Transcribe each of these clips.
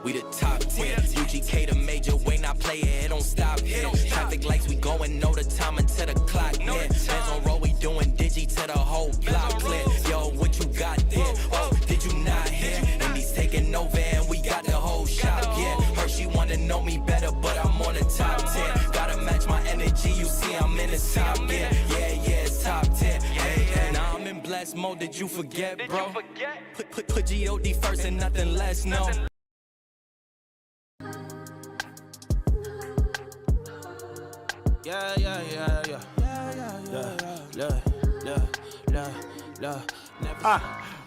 We the top 10. UGK the major, way not play it, it don't stop here. Traffic lights, we going, know the time until the clock hit. Bands on roll, we doing digi to the whole block clear. Yo, what you got there? Oh, did you not hear? And he's taking over and we got the whole shop, yeah. Her, she wanna know me better, but I'm on the top 10. Gotta match my energy, you see I'm in the top, yeah. Yeah, it's top 10. Hey, now I'm in blessed mode, did you forget, bro? Put G-O-D first and nothing less, no. Yeah.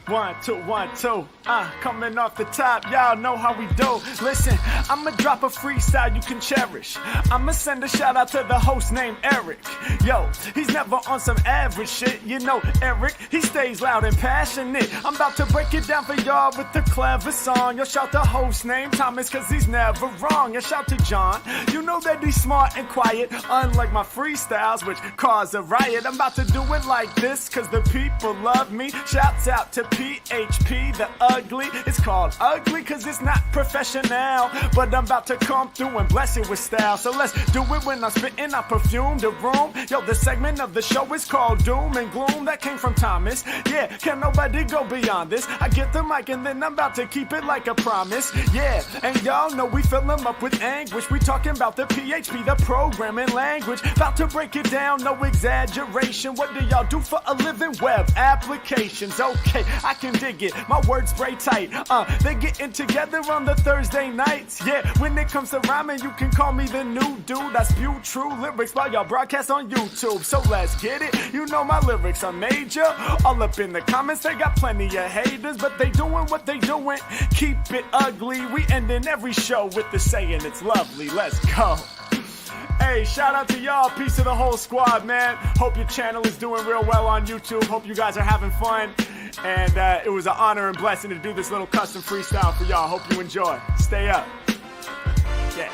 1, 2, 1, 2. Coming off the top, y'all know how we do. Listen, I'ma drop a freestyle you can cherish. I'ma send a shout out to the host named Eric. Yo, he's never on some average shit. You know, Eric, he stays loud and passionate. I'm about to break it down for y'all with the clever song. Yo, shout the host named Thomas, cause he's never wrong. Yo, shout to John. You know that he's smart and quiet, unlike my freestyles, which cause a riot. I'm about to do it like this, cause the people love me. Shouts out to PHP, the ugly. It's called ugly cause it's not professional, but I'm about to come through and bless it with style. So let's do it when I'm spitting, I perfume the room. Yo, the segment of the show is called Doom and Gloom. That came from Thomas. Yeah, can nobody go beyond this? I get the mic and then I'm about to keep it like a promise. Yeah, and y'all know we fill them up with anguish. We talking about the PHP, the programming language. About to break it down, no exaggeration. What do y'all do for a living? Web applications. Okay, I can dig it, my words spray tight. They getting together on the Thursday nights. Yeah, when it comes to rhyming, you can call me the new dude. I spew true lyrics while y'all broadcast on YouTube. So let's get it, you know my lyrics are major. All up in the comments, they got plenty of haters, but they doing what they doing. Keep it ugly, we ending every show with the saying it's lovely. Let's go. Hey, shout out to y'all, peace to the whole squad, man. Hope your channel is doing real well on YouTube. Hope you guys are having fun. And it was an honor and blessing to do this little custom freestyle for y'all. Hope you enjoy. Stay up. Yeah.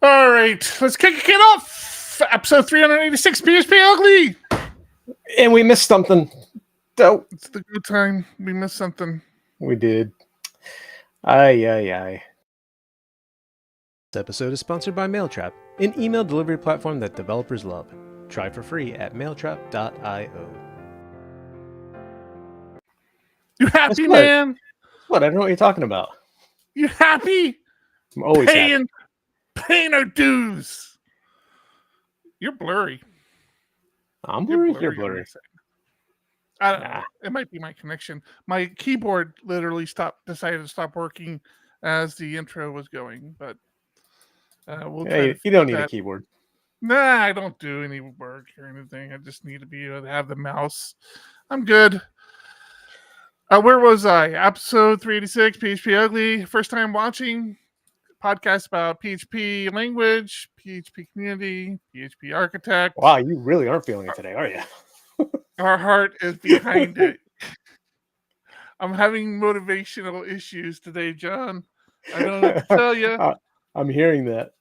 All right, let's kick it off. Episode 386, PHPUgly. And we missed something. Oh, It's the good time. We missed something. we did. Aye. This episode is sponsored by Mailtrap, an email delivery platform that developers love. Try for free at mailtrap.io. You happy, That's what? man? What? I don't know what you're talking about. You happy? I'm always happy. Paying our dues. You're blurry. I'm blurry. You're blurry. I don't know. It might be my connection. My keyboard literally decided to stop working as the intro was going, but we'll try Hey, you don't need a keyboard. Nah, I don't do any work or anything. I just need to be able to have the mouse. I'm good. Where was I? Episode 386, PHPUgly. First time watching. Podcast about PHP language, PHP community, PHP architect. Wow, you really aren't feeling it today, are you? Our heart is behind it. I'm having motivational issues today, John. I don't know what to tell you. I'm hearing that.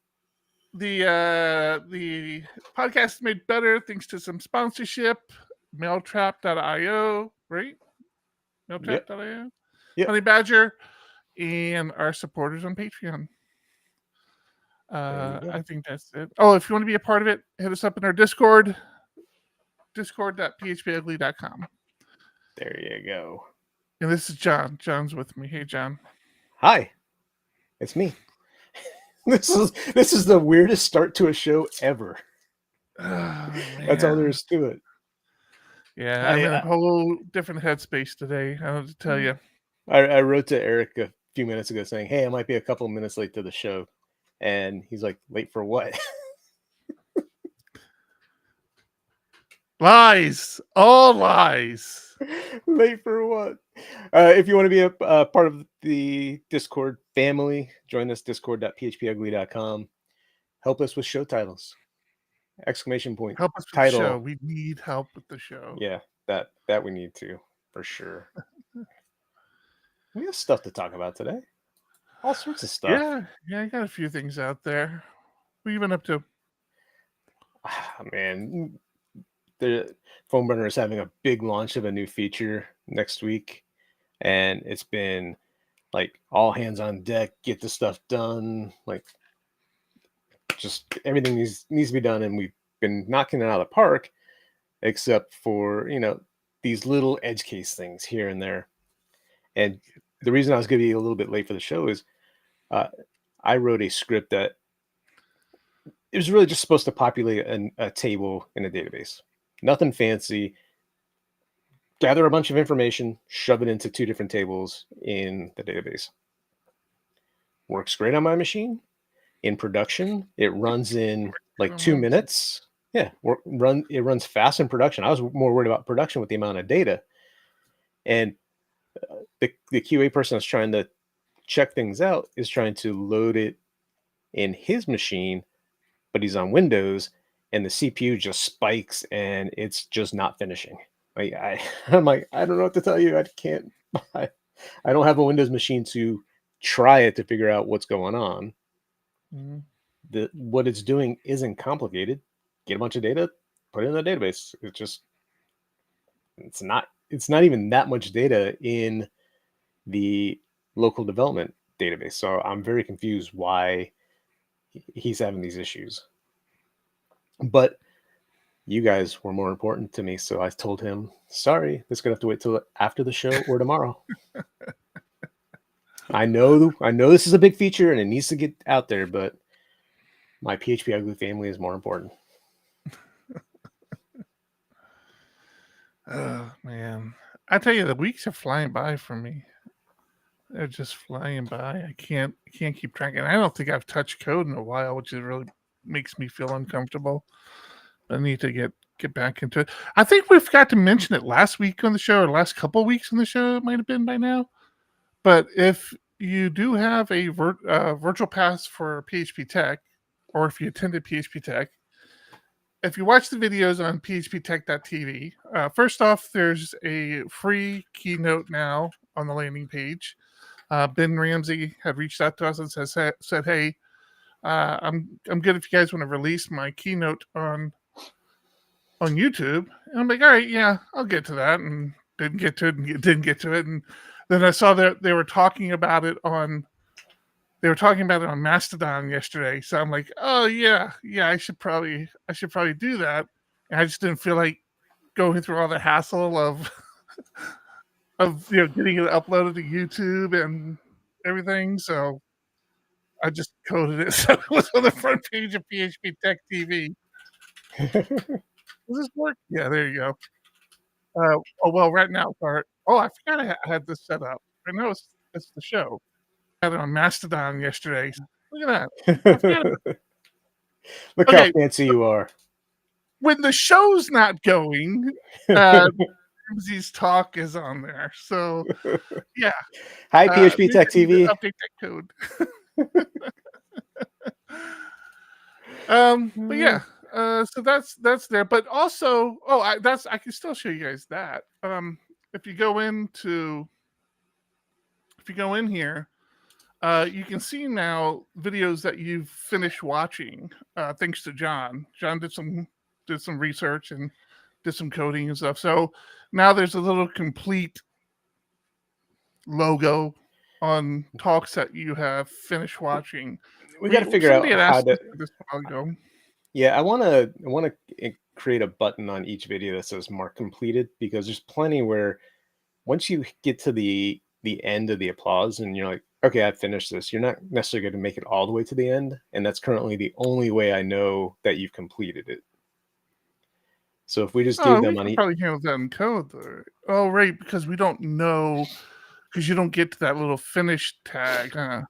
The podcast is made better thanks to some sponsorship. Mailtrap.io, right? Mailtrap.io. Yep. Honey Badger, and our supporters on Patreon. I think that's it. Oh, if you want to be a part of it, hit us up in our Discord. Discord.phpugly.com. There you go. And this is John. John's with me. Hey, John. Hi, it's me. This is the weirdest start to a show ever. Oh, That's all there is to it. Yeah, I'm in a whole different headspace today. I don't have to tell you. I wrote to Eric a few minutes ago saying, hey, I might be a couple of minutes late to the show. And he's like, late for what? Lies. All lies. Late for what? If you want to be a part of the Discord family, join us, discord.phpugly.com. Help us with show titles. exclamation point Help us with the show. title. We need help with the show. Yeah, that we need to, for sure. We have stuff to talk about today. All sorts of stuff. Yeah, I got a few things out there. What you been up to? Man, the phone burner is having a big launch of a new feature next week, and it's been like all hands on deck, get the stuff done, like just everything needs to be done, and we've been knocking it out of the park, except for these little edge case things here and there. And the reason I was going to be a little bit late for the show is I wrote a script that it was really just supposed to populate a table in a database. Nothing fancy. Gather a bunch of information, shove it into 2 different tables in the database. Works great on my machine. In production, it runs in like 2 minutes. Yeah, it runs fast in production. I was more worried about production with the amount of data. And the QA person that's trying to check things out is trying to load it in his machine, but he's on Windows, and the CPU just spikes, and it's just not finishing. I'm like, I don't know what to tell you. I can't. I don't have a Windows machine to try it to figure out what's going on. Mm-hmm. What it's doing isn't complicated. Get a bunch of data, put it in the database. It's not even that much data in the local development database. So I'm very confused why he's having these issues. But you guys were more important to me, so I told him, sorry, this is gonna have to wait till after the show or tomorrow. I know this is a big feature and it needs to get out there, but my PHPUgly family is more important. Oh man, I tell you, the weeks are flying by for me. They're just flying by. I can't keep track. And I don't think I've touched code in a while, which is really makes me feel uncomfortable. I need to get back into it. I think we forgot to mention it last week on the show, or last couple of weeks on the show. It might have been by now. But if you do have a virtual pass for PHP Tech, or if you attended PHP Tech, if you watch the videos on phptech.tv, first off, there's a free keynote now on the landing page. Ben Ramsey had reached out to us and said, "Hey, I'm good if you guys want to release my keynote on YouTube." And I'm like, "All right, yeah, I'll get to that." And didn't get to it. And then I saw that they were talking about it on Mastodon yesterday. So I'm like, "Oh yeah, I should probably do that." And I just didn't feel like going through all the hassle of getting it uploaded to YouTube and everything. So I just coded it so it was on the front page of PHP Tech TV. Does this work? Yeah, there you go. Right now, I forgot I had this set up. Right now it's the show. I had it on Mastodon yesterday. Look at that. Look how fancy you are. When the show's not going, Ramsey's talk is on there. So yeah. Hi, PHP Tech TV. Update that code. But yeah. So that's there. But also, I can still show you guys that. If you go in here, you can see now videos that you've finished watching, thanks to John. John did some research and did some coding and stuff. So now there's a little complete logo on talks that you have finished watching. We got to figure out how to. This while ago. Yeah, I want to create a button on each video that says "Mark completed," because there's plenty where once you get to the end of the applause and you're like, okay, I've finished this, you're not necessarily going to make it all the way to the end, and that's currently the only way I know that you've completed it. So if we just give them on each, probably handle that in code. Oh, right, because we don't know, because you don't get to that little finish tag, huh?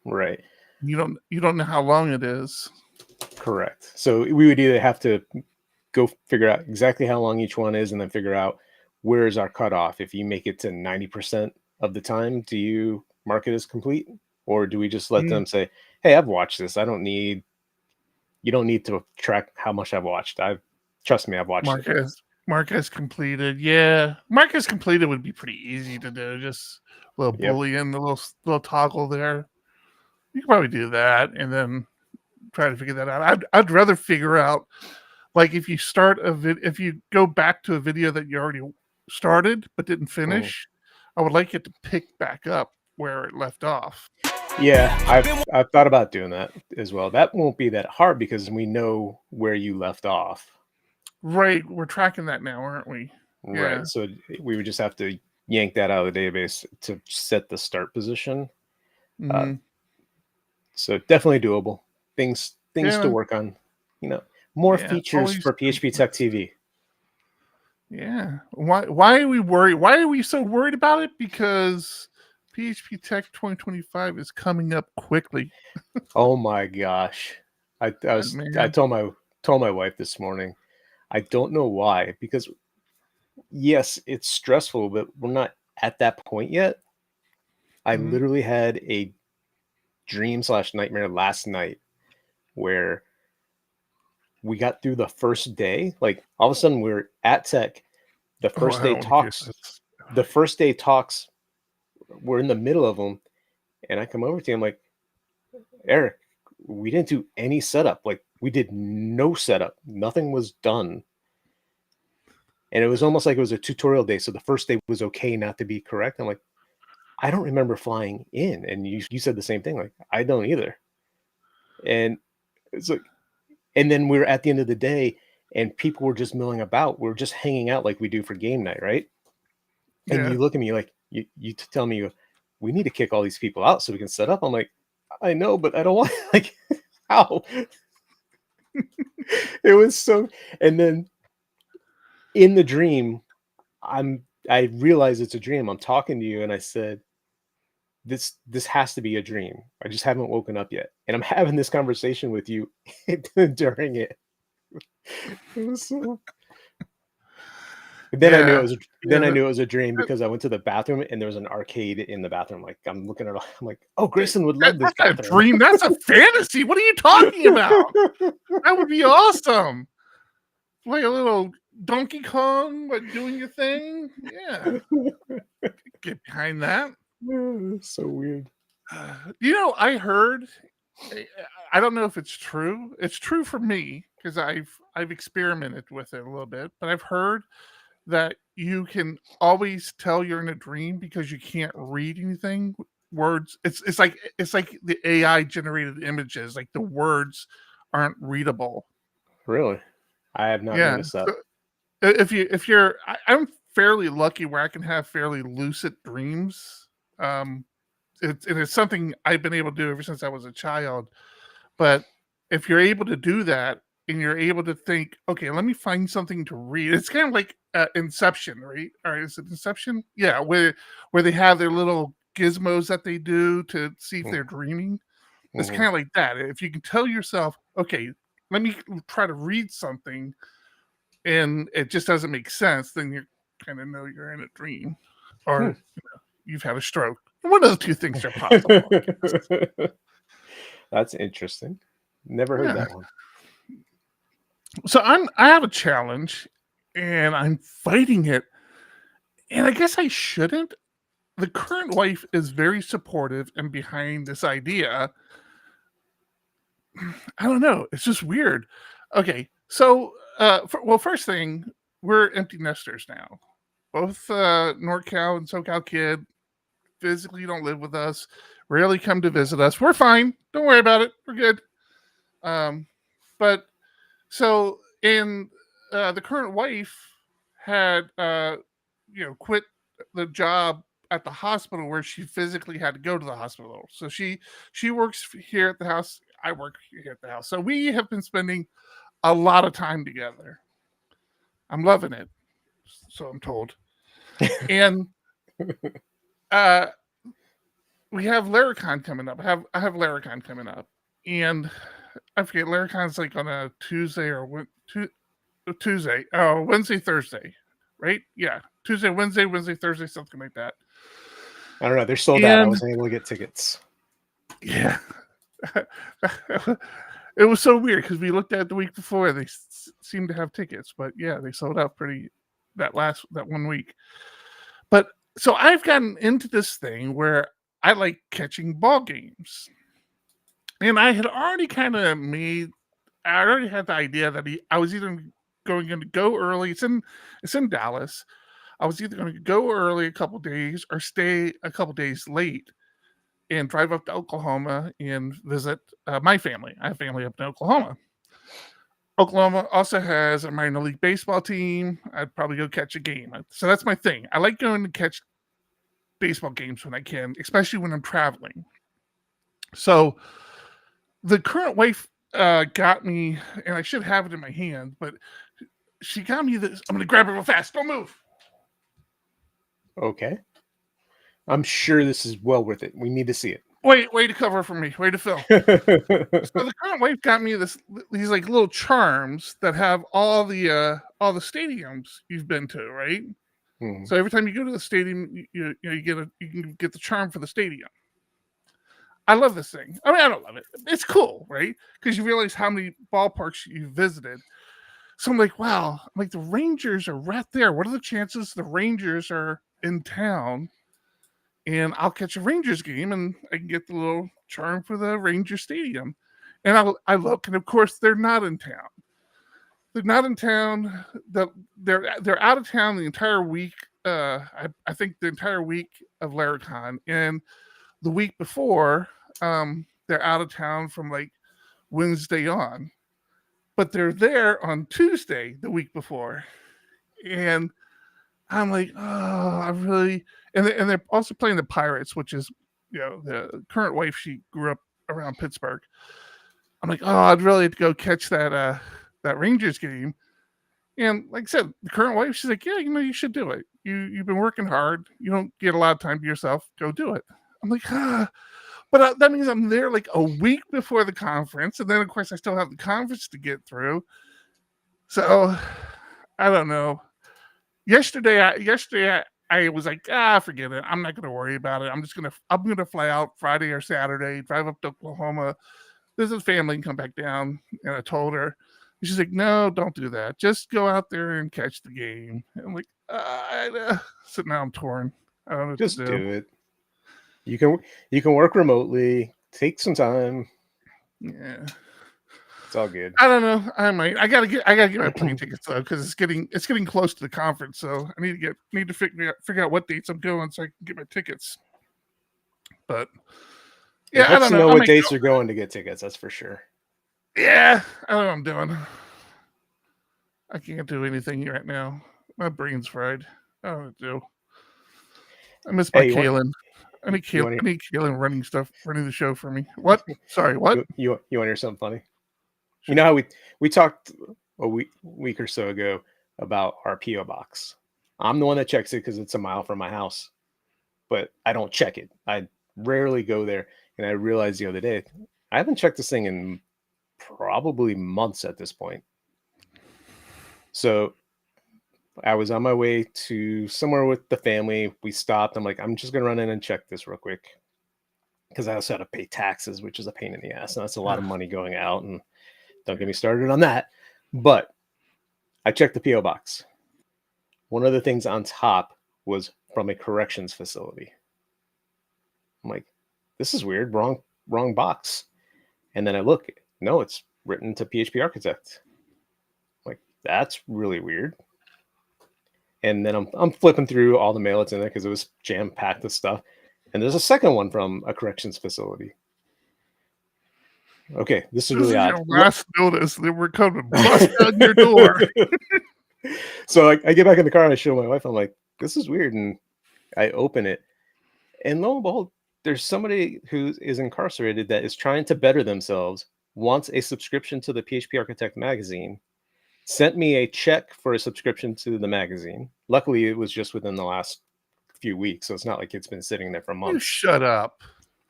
Right. You don't know how long it is. Correct. So we would either have to go figure out exactly how long each one is, and then figure out where is our cutoff. If you make it to 90% of the time, do you mark it as complete, or do we just let them say, "Hey, I've watched this. I don't need you don't need to track how much I've watched. Trust me, I've watched it. Marcus completed. Yeah, Marcus completed would be pretty easy to do. Just a little boolean, the little toggle there. You could probably do that, and then try to figure that out. I'd rather figure out, like, if you start if you go back to a video that you already started but didn't finish, I would like it to pick back up where it left off. Yeah, I've thought about doing that as well. That won't be that hard because we know where you left off. Right, we're tracking that now, aren't we? Right. Yeah. So we would just have to yank that out of the database to set the start position. So definitely doable. Things to work on. More features for PHP Tech TV. Yeah. Why are we worried? Why are we so worried about it? Because PHP Tech 2025 is coming up quickly. Oh my gosh. I told my wife this morning. I don't know why, because yes, it's stressful, but we're not at that point yet. I literally had a dream/nightmare last night where we got through the first day. Like all of a sudden we're at Tech. The first day talks. We're in the middle of them. And I come over to him like, Eric, we didn't do any setup. Like we did no setup. Nothing was done. And it was almost like it was a tutorial day. So the first day was okay not to be correct. I'm like, I don't remember flying in. And you said the same thing. Like, I don't either. And it's like, and then we're at the end of the day and people were just milling about. We're just hanging out like we do for game night, right? And you look at me like, you tell me, we need to kick all these people out so we can set up. I'm like, I know, but I don't want, like, how? It was so, and then in the dream, I realize it's a dream. I'm talking to you and I said, this has to be a dream. I just haven't woken up yet. And I'm having this conversation with you during it. It was so... Then I knew it was a dream because I went to the bathroom and there was an arcade in the bathroom. Like I'm looking at it, I'm like, oh, Grayson would love this. That's a dream. That's a fantasy. What are you talking about? That would be awesome. Like a little Donkey Kong, like doing your thing. Yeah. Get behind that. So weird. I heard, I don't know if it's true. It's true for me because I've experimented with it a little bit, but I've heard that you can always tell you're in a dream because you can't read anything. Words. It's like the AI generated images. Like the words aren't readable. Really? I have not noticed that. So I'm fairly lucky where I can have fairly lucid dreams. It's something I've been able to do ever since I was a child. But if you're able to do that and you're able to think, okay, let me find something to read. It's kind of like Inception, right? Or is it Inception? Yeah, where they have their little gizmos that they do to see if they're dreaming. It's kind of like that. If you can tell yourself, okay, let me try to read something and it just doesn't make sense, then you kind of know you're in a dream or you've had a stroke. One of the two things are possible. That's interesting. Never heard that one. So I have a challenge and I'm fighting it. And I guess I shouldn't. The current wife is very supportive and behind this idea. I don't know. It's just weird. Okay. So, first thing, we're empty nesters now. Both NorCal and SoCal kid physically don't live with us, rarely come to visit us. We're fine. Don't worry about it. We're good. But so, and the current wife had, quit the job at the hospital where she physically had to go to the hospital. So she works here at the house. I work here at the house. So we have been spending a lot of time together. I'm loving it. So I'm told. And we have Laracon coming up. I have Laracon coming up. And I forget, Laracon's like on a Tuesday or Tuesday. Oh, Wednesday, Thursday. Right? Yeah. Tuesday, Wednesday, Thursday, something like that. I don't know. They're sold out. I wasn't able to get tickets. Yeah. It was so weird because we looked at it the week before. They seemed to have tickets, but yeah, they sold out that 1 week. But so I've gotten into this thing where I like catching ball games, and I had already kind of I already had the idea that I was either going to go early. It's in Dallas. I was either going to go early a couple days or stay a couple days late and drive up to Oklahoma and visit my family. I have family up in Oklahoma. Oklahoma also has a minor league baseball team. I'd probably go catch a game. So that's my thing. I like going to catch baseball games when I can, especially when I'm traveling. So the current wife got me, and I should have it in my hand, but she got me this. I'm going to grab it real fast. Don't move. Okay. I'm sure this is well worth it. We need to see it. Way to cover for me. Way to fill. So the current wife got me these like little charms that have all the stadiums you've been to, right? Hmm. So every time you go to the stadium, you can get the charm for the stadium. I love this thing. I mean, I don't love it. It's cool, right? Because you realize how many ballparks you visited. So I'm like, wow, like the Rangers are right there. What are the chances the Rangers are in town? And I'll catch a Rangers game and I can get the little charm for the Ranger Stadium. And I look, and of course they're not in town. They're not in town. They're out of town the entire week. I think the entire week of Laracon. And the week before, they're out of town from like Wednesday on. But they're there on Tuesday the week before. And I'm like, oh, I really... And they're also playing the Pirates, which is, the current wife, she grew up around Pittsburgh. I'm like, oh, I'd really have to go catch that Rangers game. And like I said, the current wife, she's like, yeah, you should do it. You've been working hard. You don't get a lot of time to yourself. Go do it. I'm like, But that means I'm there like a week before the conference. And then, of course, I still have the conference to get through. So, I don't know. Yesterday, I was like, forget it. I'm not going to worry about it. I'm going to fly out Friday or Saturday, drive up to Oklahoma, visit family, and come back down. And I told her, and she's like, no, don't do that. Just go out there and catch the game. And I'm like, so now I'm torn. I don't know what Just to do it. You can work remotely. Take some time. Yeah. It's all good. I don't know. I might. I gotta get my plane tickets though, because it's getting close to the conference. So I need to figure out what dates I'm going so I can get my tickets. But yeah, I don't know. What dates you're going to get tickets. That's for sure. Yeah, I don't know what I'm doing. I can't do anything right now. My brain's fried. I don't know what to do. I miss my Kalen. I need Kalen running the show for me. What? Sorry, what? You want to hear something funny? You know how we talked a week or so ago about our PO box. I'm the one that checks it because it's a mile from my house, but I don't check it. I rarely go there, and I realized the other day I haven't checked this thing in probably months at this point. So I was on my way to somewhere with the family. We stopped. I'm like, I'm just gonna run in and check this real quick because I also had to pay taxes, which is a pain in the ass, and that's a lot of money going out. And don't get me started on that. But I checked the PO box. One of the things on top was from a corrections facility. I'm like, this is weird. Wrong box. And then I look. No, it's written to PHP Architect. I'm like, that's really weird. And then I'm flipping through all the mail that's in there because it was jam packed with stuff. And there's a second one from a corrections facility. Okay, this is really odd. Last notice that we're coming bust down your door. So I get back in the car and I show my wife. I'm like, this is weird. And I open it. And lo and behold, there's somebody who is incarcerated that is trying to better themselves, wants a subscription to the PHP Architect magazine, sent me a check for a subscription to the magazine. Luckily, it was just within the last few weeks. So it's not like it's been sitting there for months. You shut up.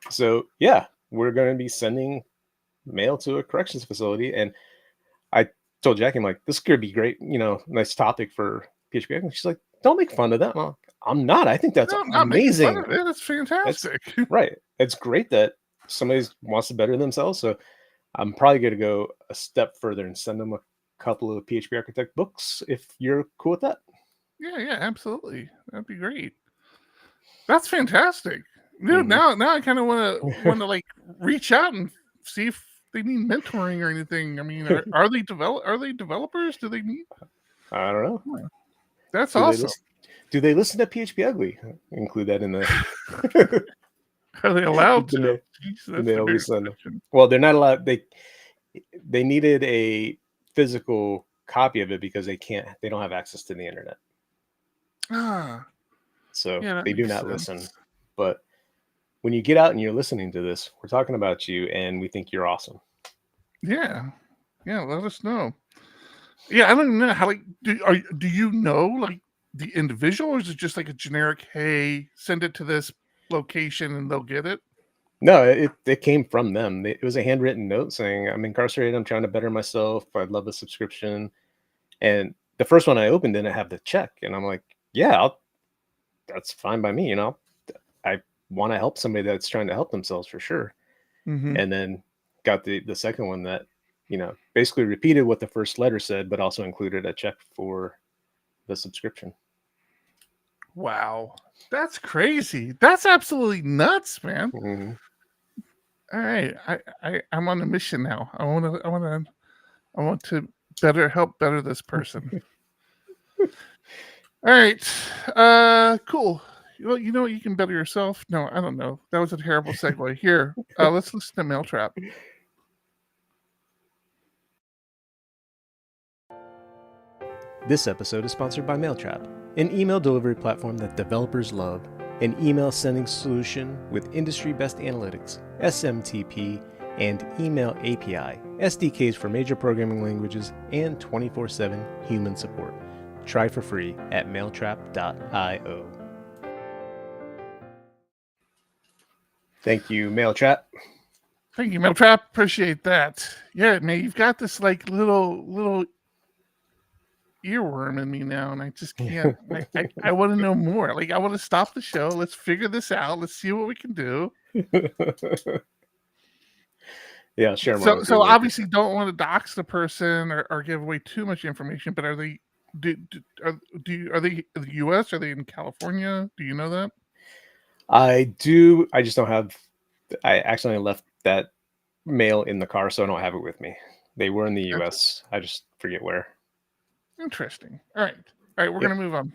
So yeah, we're going to be sending mail to a corrections facility. And I told Jackie, I'm like, this could be great, nice topic for PHP. And she's like, don't make fun of that. I'm not. I think that's amazing. That's fantastic. Right. It's great that somebody wants to better themselves. So I'm probably going to go a step further and send them a couple of PHP Architect books if you're cool with that. Yeah, absolutely. That'd be great. That's fantastic, dude. Now I kind of want to like reach out and see if they need mentoring or anything. I mean, are they developers? Do they need? I don't know. That's awesome. Do they listen to PHPUgly? Include that in the. Are they allowed to? Well, they're not allowed. They needed a physical copy of it because they don't have access to the internet. So they do not listen. But when you get out and you're listening to this, we're talking about you and we think you're awesome. Yeah, let us know. Yeah, I don't even know how, like, do you know, like, the individual, or is it just like a generic, hey, send it to this location and they'll get it? No, it came from them. It was a handwritten note saying, I'm incarcerated, I'm trying to better myself, I'd love a subscription. And the first one I opened didn't have the check. And I'm like, yeah, that's fine by me. I want to help somebody that's trying to help themselves for sure. And then got the second one that, basically repeated what the first letter said, but also included a check for the subscription. Wow. That's crazy. That's absolutely nuts, man. All right. I'm on a mission now. I want to better this person. All right. Cool. Well, you know what? You can better yourself. No, I don't know. That was a terrible segue. Here, let's listen to Mail Trap. This episode is sponsored by MailTrap, an email delivery platform that developers love, an email sending solution with industry best analytics, SMTP, and email API, SDKs for major programming languages, and 24/7 human support. Try for free at mailtrap.io. Thank you, MailTrap. Thank you, MailTrap. Appreciate that. Yeah, man, you've got this like little earworm in me now, and I just can't. I want to know more. Like, I want to stop the show. Let's figure this out. Let's see what we can do. Yeah, sure. So obviously, don't want to dox the person or give away too much information. But are they? Are they in the U.S.? Are they in California? Do you know that? I do. I just don't have. I accidentally left that mail in the car, so I don't have it with me. They were in the U.S. I just forget where. Interesting. All right. We're gonna move on.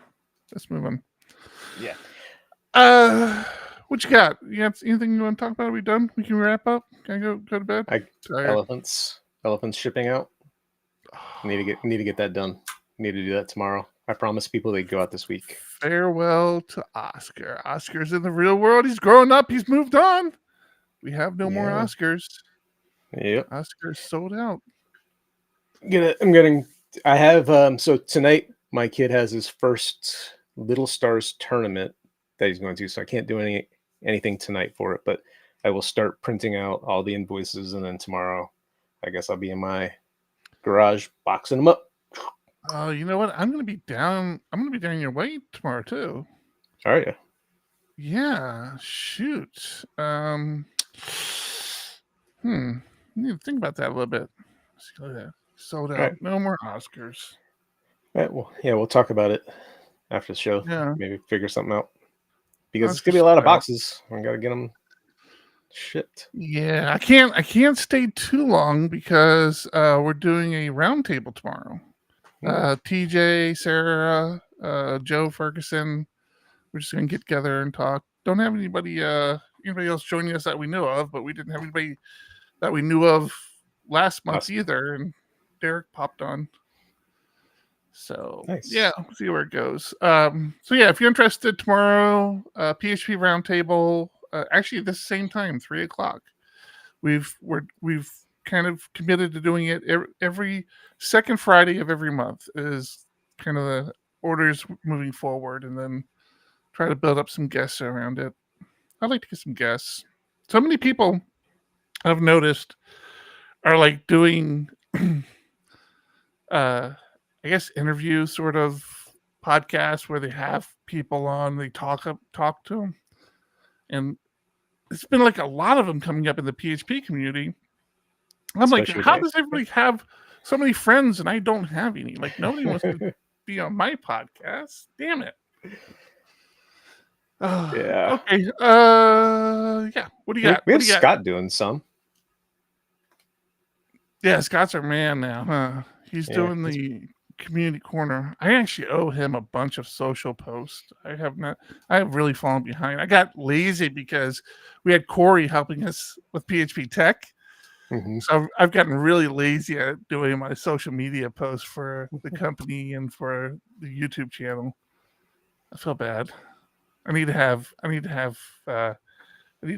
Let's move on. Yeah. What you got? You have anything you want to talk about? Are we done? We can wrap up. Can I go to bed? Elephants shipping out. Need to get that done. Need to do that tomorrow. I promised people they'd go out this week. Farewell to Oscar. Oscar's in the real world. He's grown up. He's moved on. We have no more Oscars. Yep. Oscar's sold out. I have so tonight my kid has his first Little Stars tournament that he's going to, so I can't do anything tonight for it, but I will start printing out all the invoices, and then tomorrow I guess I'll be in my garage boxing them up. Oh, you know what? I'm gonna be down your way tomorrow too. Are you? Yeah. Shoot. I need to think about that a little bit. Sold out. Right. No more Oscars. All right. Well, yeah, we'll talk about it after the show. Yeah. Maybe figure something out. Because it's gonna be a lot of boxes. I gotta get them shipped. Yeah, I can't stay too long because we're doing a roundtable tomorrow. TJ, Sarah, Joe Ferguson, we're just gonna get together and talk. Don't have anybody else joining us that we know of, but we didn't have anybody that we knew of last month either, and Derek popped on. So nice. Yeah, we'll see where it goes. So yeah, if you're interested, tomorrow, PHP roundtable, actually this same time, 3:00. We've kind of committed to doing it every second Friday of every month is kind of the orders moving forward, and then try to build up some guests around it. I'd like to get some guests. So many people I've noticed are like doing I guess interview sort of podcasts where they have people on, they talk to them, and it's been like a lot of them coming up in the PHP community. I'm like, Especially with how that. does everybody have so many friends and I don't have any? Like, nobody wants to be on my podcast. Damn it. Yeah. Okay. Yeah. What do you got? We What have do you got? Scott doing some. Yeah, Scott's our man now, huh? He's Yeah, doing the community corner. I actually owe him a bunch of social posts. I have really fallen behind. I got lazy because we had Corey helping us with PHP Tech. hmm So I've gotten really lazy at doing my social media posts for the company and for the YouTube channel. I feel bad. I need to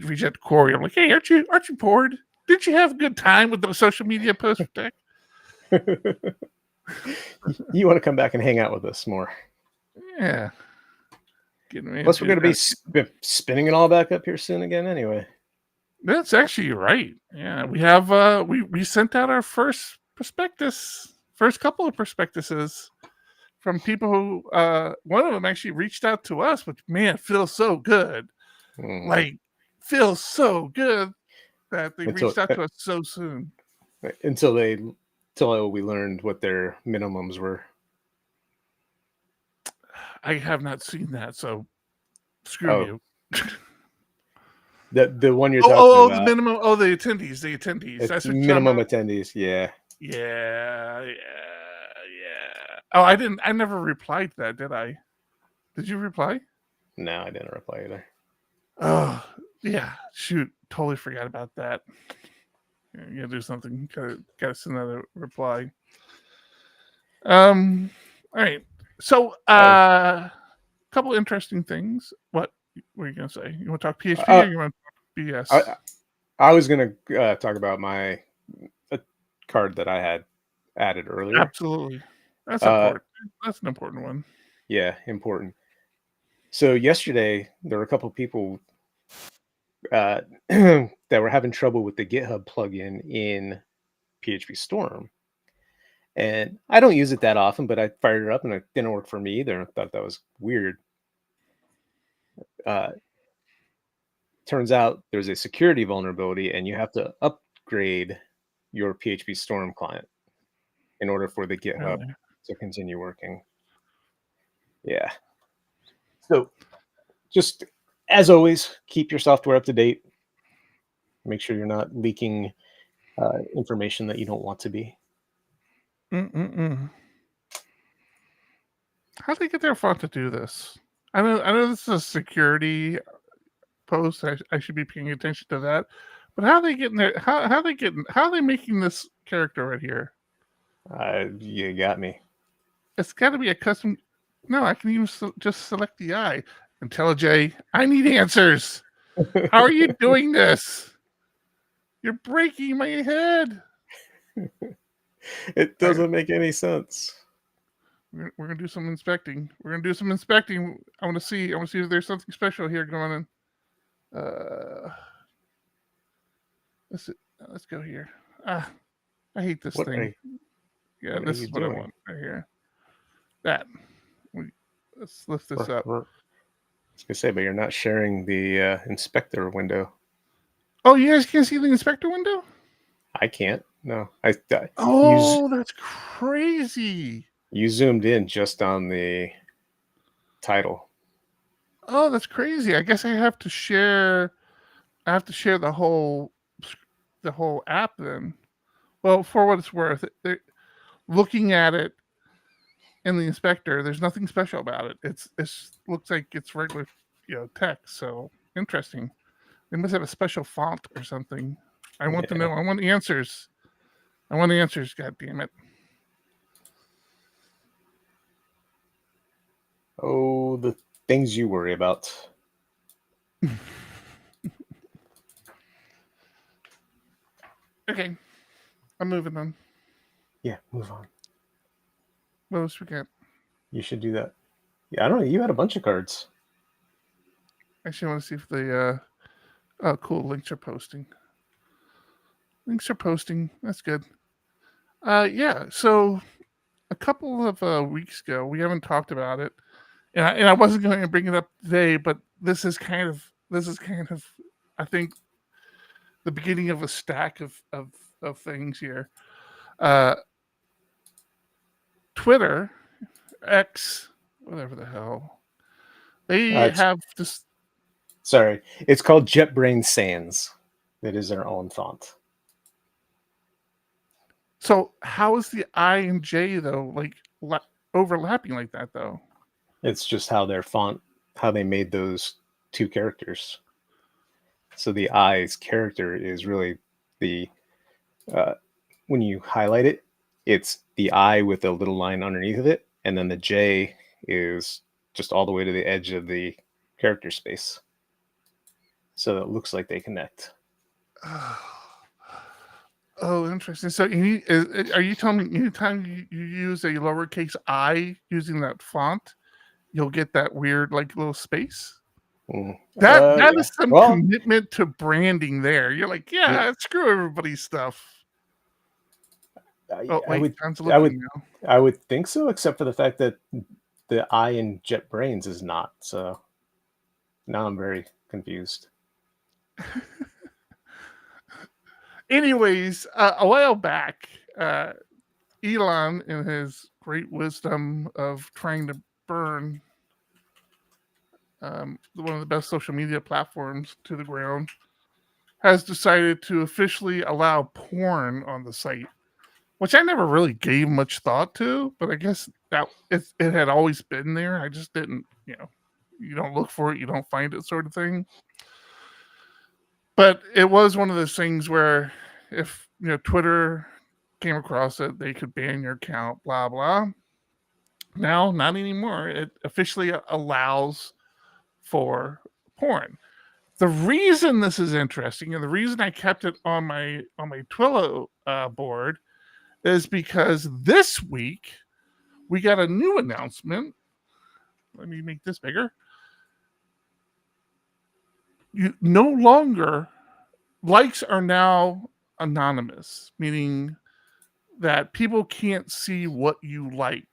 reach out to Corey. I'm like, hey, aren't you bored? Didn't you have a good time with the social media posts for Tech? You want to come back and hang out with us more. Yeah. Plus, we're going to be spinning it all back up here soon again anyway. That's actually right. Yeah, we have we sent out our first couple of prospectuses from people who one of them actually reached out to us, which man feels so good. Like feels so good that they reached out to us so soon. Until we learned what their minimums were. I have not seen that, so screw you. The one you're talking about. The minimum. Oh, the attendees. That's what minimum attendees. Yeah. Yeah. Oh, I never replied to that, did I? Did you reply? No, I didn't reply either. Oh, yeah. Shoot, totally forgot about that. You gotta do something. Gotta send out a reply. All right. So, couple interesting things. What were you gonna say? You want to talk PHP or you want to talk BS? I was gonna talk about my card that I had added earlier. Absolutely, that's important. That's an important one. Yeah, important. So yesterday there were a couple people that were having trouble with the GitHub plugin in PHP Storm. And I don't use it that often, but I fired it up and it didn't work for me either. I thought that was weird. Turns out there's a security vulnerability and you have to upgrade your PHP Storm client in order for the GitHub to continue working. Yeah. So just as always, keep your software up to date. Make sure you're not leaking information that you don't want to be. How do they get their font to do this? I know this is a security post. I should be paying attention to that. But how are they getting there? How are they making this character right here? You got me. It's got to be a custom. No, I can even just select the eye. IntelliJ, I need answers. How are you doing this? You're breaking my head. It doesn't make any sense. We're gonna do some inspecting. I want to see if there's something special here going on. Let's go here. I hate this thing. This is what I want right here. Let's lift this up. I was gonna say, but you're not sharing the inspector window. Oh, you guys can't see the inspector window? I can't. No, that's crazy. You zoomed in just on the title. Oh, that's crazy. I guess I have to share the whole app then. Well, for what it's worth, looking at it in the inspector, there's nothing special about it. It looks like it's regular, text. So interesting. They must have a special font or something. I want to know. I want answers. God damn it. Oh, the things you worry about. Okay. I'm moving on. Yeah, move on. What else we got? You should do that. Yeah, I don't know. You had a bunch of cards. Actually, I want to see if the cool, links are posting. That's good. Yeah, so a couple of weeks ago, we haven't talked about it, and I wasn't going to bring it up today, but this is kind of I think the beginning of a stack of of things here. Twitter, X, whatever the hell, they have this. Sorry, it's called JetBrains Sans. That is their own font. So how is the I and J though overlapping like that though? It's just how their font, how they made those two characters. So the I's character is really the when you highlight it, it's the I with a little line underneath of it, and then the J is just all the way to the edge of the character space. So it looks like they connect. Oh, interesting. So, are you telling me anytime you use a lowercase I using that font, you'll get that weird little space? That is some commitment to branding there. You're like, screw everybody's stuff. I would think so, except for the fact that the I in JetBrains is not. So now I'm very confused. Anyways, a while back, Elon, in his great wisdom of trying to burn one of the best social media platforms to the ground, has decided to officially allow porn on the site, which I never really gave much thought to, but I guess that it had always been there. I just didn't, you don't look for it, you don't find it, sort of thing. But it was one of those things where if Twitter came across it, they could ban your account, blah blah. Now, not anymore. It officially allows for porn. The reason this is interesting, and the reason I kept it on my Twilio board, is because this week we got a new announcement. Let me make this bigger. Likes are now anonymous, meaning that people can't see what you liked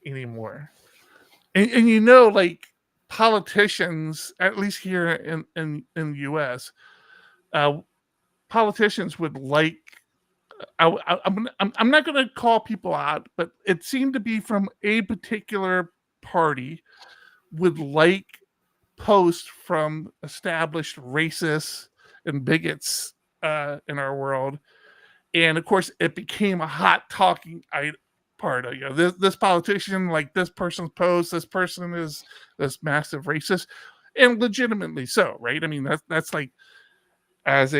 anymore. And politicians, at least here in the US, politicians would like. I'm not going to call people out, but it seemed to be from a particular party would like posts from established racists and bigots in our world, and of course it became a hot talking part of this politician like this person's post. This person is this massive racist, and legitimately so, right? I mean that's like as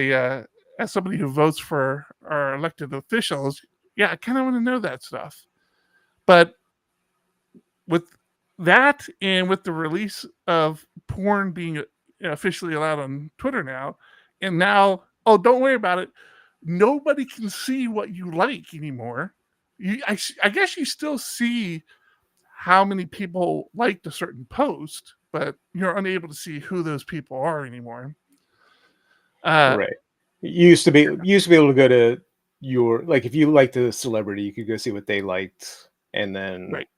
somebody who votes for our elected officials, I kind of want to know that stuff. But with that, and with the release of porn being officially allowed on Twitter now, and now, don't worry about it, nobody can see what you like anymore. I guess you still see how many people liked a certain post, but you're unable to see who those people are anymore. Right. You used to be able to go to if you liked a celebrity, you could go see what they liked, and then right.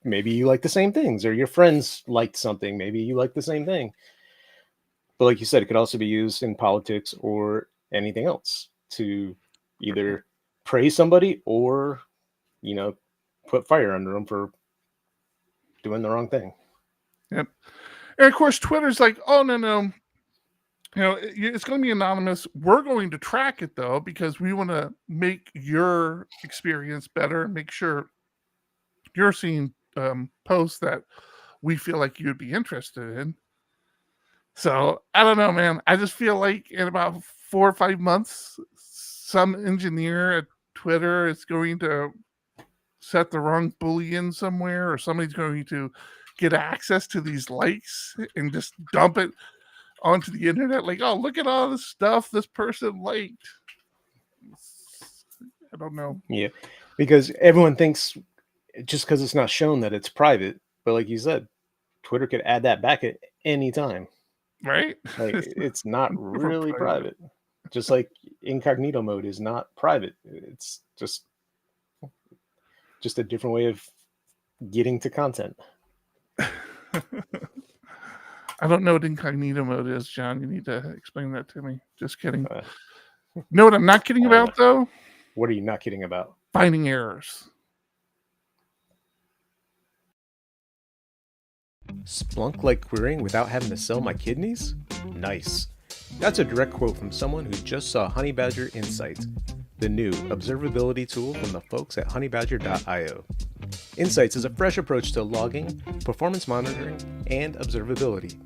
Maybe you like the same things, or your friends liked something, maybe you like the same thing. But like you said, it could also be used in politics or anything else to either praise somebody or, put fire under them for doing the wrong thing. Yep. And of course, Twitter's like, oh, no. It's going to be anonymous. We're going to track it, though, because we want to make your experience better, make sure you're seeing posts that we feel like you'd be interested in. So I don't know, man. I just feel like in about 4 or 5 months, some engineer at Twitter is going to set the wrong boolean somewhere, or somebody's going to get access to these likes and just dump it onto the internet. Like, oh, look at all this stuff this person liked. I don't know. Yeah, because everyone thinks just because it's not shown that it's private, but like you said, Twitter could add that back at any time. Right? Like it's not really private. Just like incognito mode is not private. It's just a different way of getting to content. I don't know what incognito mode is, John. You need to explain that to me. Just kidding. Know what I'm not kidding about, though? What are you not kidding about? Finding errors. Splunk like querying without having to sell my kidneys? Nice. That's a direct quote from someone who just saw Honeybadger Insights, the new observability tool from the folks at honeybadger.io. Insights is a fresh approach to logging, performance monitoring, and observability.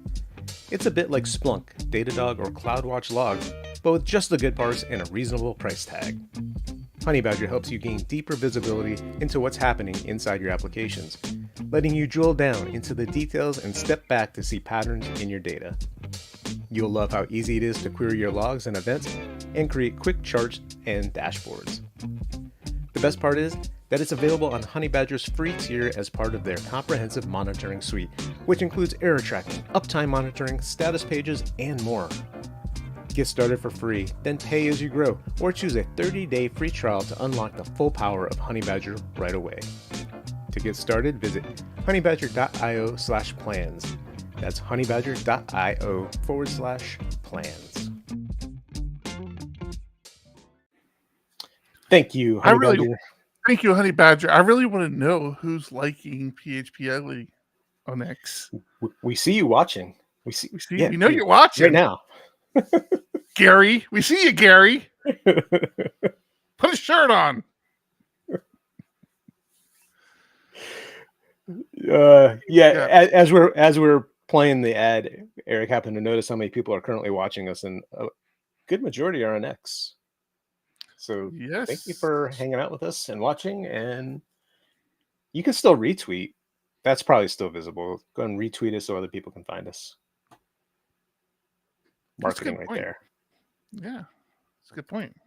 It's a bit like Splunk, Datadog, or CloudWatch logs, but with just the good parts and a reasonable price tag. Honeybadger helps you gain deeper visibility into what's happening inside your applications, letting you drill down into the details and step back to see patterns in your data. You'll love how easy it is to query your logs and events and create quick charts and dashboards. The best part is that it's available on Honeybadger's free tier as part of their comprehensive monitoring suite, which includes error tracking, uptime monitoring, status pages, and more. Get started for free, then pay as you grow, or choose a 30-day free trial to unlock the full power of Honeybadger right away. To get started, visit honeybadger.io/plans. That's honeybadger.io/plans. Thank you, Honeybadger. Thank you, Honeybadger. I really want to know who's liking PHPUgly on X. We see you watching. We see. Yeah, we know you're watching right now. Gary, we see you, Gary. Put a shirt on. As we're playing the ad, Eric happened to notice how many people are currently watching us, and a good majority are on X. So yes, thank you for hanging out with us and watching. And you can still retweet. That's probably still visible. Go and retweet us so other people can find us. Marketing right there. Yeah, that's a good point.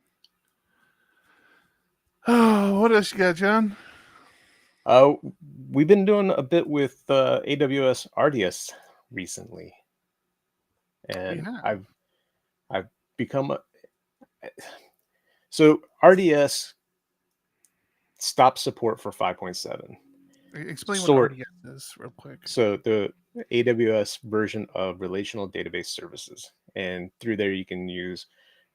Oh, what else you got, John? We've been doing a bit with AWS RDS recently, and I've become so RDS stopped support for 5.7. Explain what RDS is real quick. So the AWS version of relational database services, and through there you can use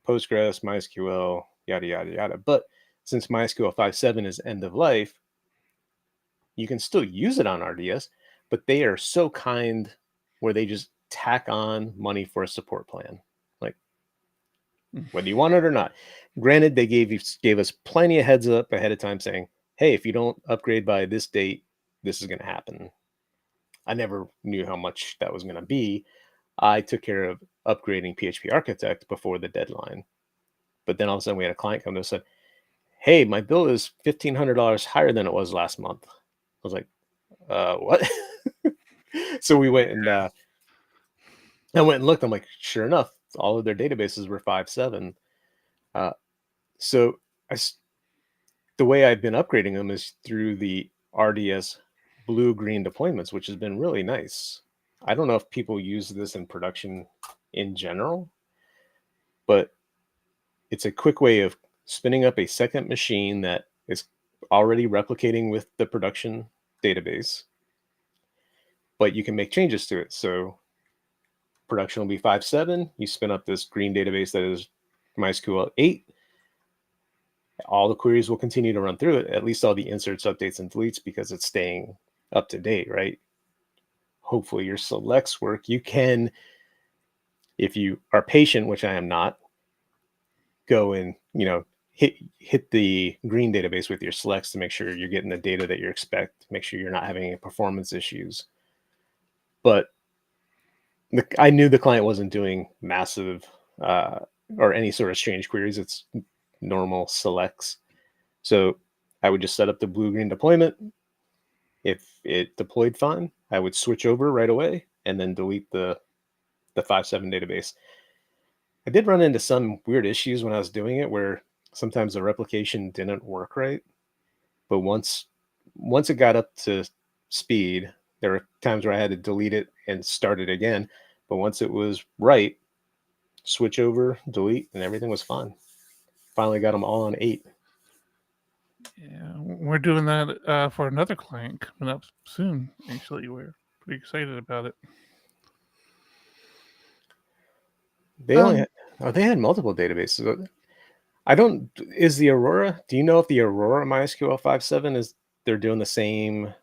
Postgres, MySQL, yada yada yada. But since MySQL 5.7 is end of life, you can still use it on RDS, but they are so kind where they just tack on money for a support plan. Like, whether you want it or not. Granted, they gave us plenty of heads up ahead of time saying, hey, if you don't upgrade by this date, this is going to happen. I never knew how much that was going to be. I took care of upgrading PHP Architect before the deadline. But then all of a sudden we had a client come to us and said, hey, my bill is $1,500 higher than it was last month. I was like, what? So we went and I went and looked. I'm like, sure enough, all of their databases were 5.7. So the way I've been upgrading them is through the RDS blue-green deployments, which has been really nice. I don't know if people use this in production in general, but it's a quick way of spinning up a second machine that is already replicating with the production database, but you can make changes to it. So production will be 5.7. You spin up this green database that is MySQL 8. All the queries will continue to run through it, at least all the inserts, updates, and deletes, because it's staying up to date, right? Hopefully your selects work. You can, if you are patient, which I am not, go and, hit the green database with your selects to make sure you're getting the data that you expect, make sure you're not having any performance issues. But I knew the client wasn't doing massive or any sort of strange queries. It's normal selects. So I would just set up the blue-green deployment. If it deployed fine, I would switch over right away and then delete the 5.7 database. I did run into some weird issues when I was doing it where sometimes the replication didn't work right. But once it got up to speed, there were times where I had to delete it and start it again. But once it was right, switch over, delete, and everything was fine. Finally got them all on 8. Yeah, we're doing that for another client coming up soon. Actually, we're pretty excited about it. They only they had multiple databases. I don't. Is the Aurora? Do you know if the Aurora MySQL 5.7 is they're doing the same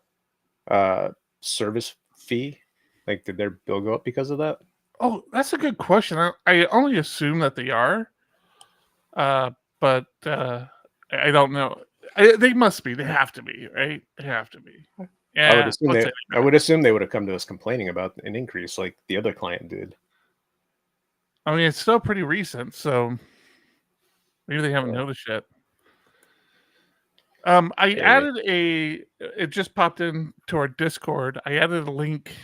uh, service fee? Like, did their bill go up because of that? Oh, that's a good question. I only assume that they are, but I don't know. They must be. They have to be, right? They have to be. I would Yeah, assume let's they. say I would assume they would have come to us complaining about an increase, like the other client did. I mean, it's still pretty recent, so maybe they haven't Yeah. noticed yet. I added it just popped in to our Discord. I added a link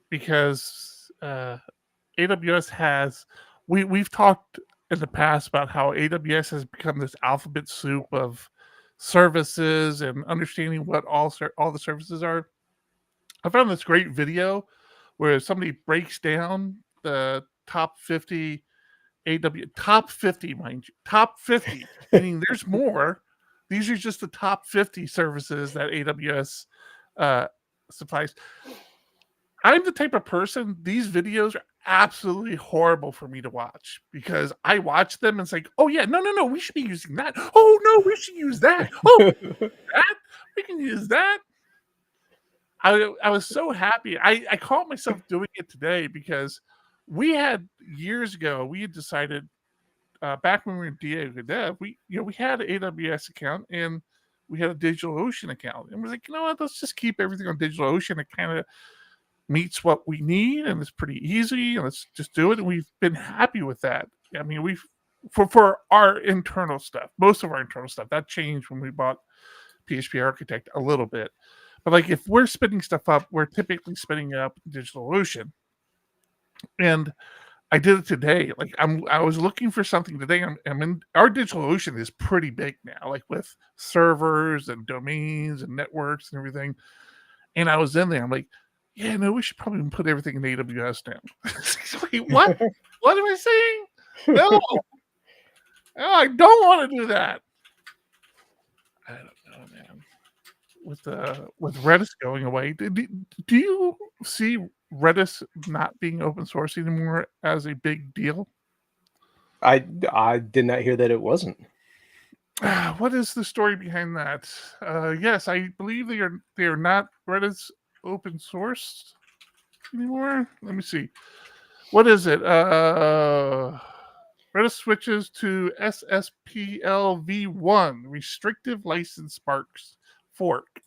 because AWS has we've talked in the past about how AWS has become this alphabet soup of services and understanding what all the services are. I found this great video where somebody breaks down the top 50 top 50, mind you, top 50, meaning there's more. These are just the top 50 services that AWS supplies. I'm the type of person, these videos are absolutely horrible for me to watch because I watch them and it's like, oh yeah, no, we should be using that. Oh no, we should use that. Oh, that we can use that. I was so happy. I caught myself doing it today because we had years ago, we had decided back when we were in DA Dev, we had an AWS account and we had a DigitalOcean account. And we're like, you know what, let's just keep everything on DigitalOcean. It kind of meets what we need and it's pretty easy and let's just do it. And we've been happy with that. I mean, we've for our internal stuff, most of our internal stuff, that changed when we bought PHP Architect a little bit. But like if we're spinning stuff up, we're typically spinning it up in DigitalOcean. And I did it today. Like I was looking for something today. I'm in our DigitalOcean is pretty big now, like with servers and domains and networks and everything. And I was in there. I'm like, yeah, no, we should probably put everything in AWS now. Wait, what? What am I saying? No, I don't want to do that. I don't know, man. With Redis going away, do you see Redis not being open source anymore as a big deal? I did not hear that it wasn't. What is the story behind that? Yes, I believe they are not Redis open sourced anymore. Let me see. What is it? Redis switches to SSPL v1 restrictive license sparks fork.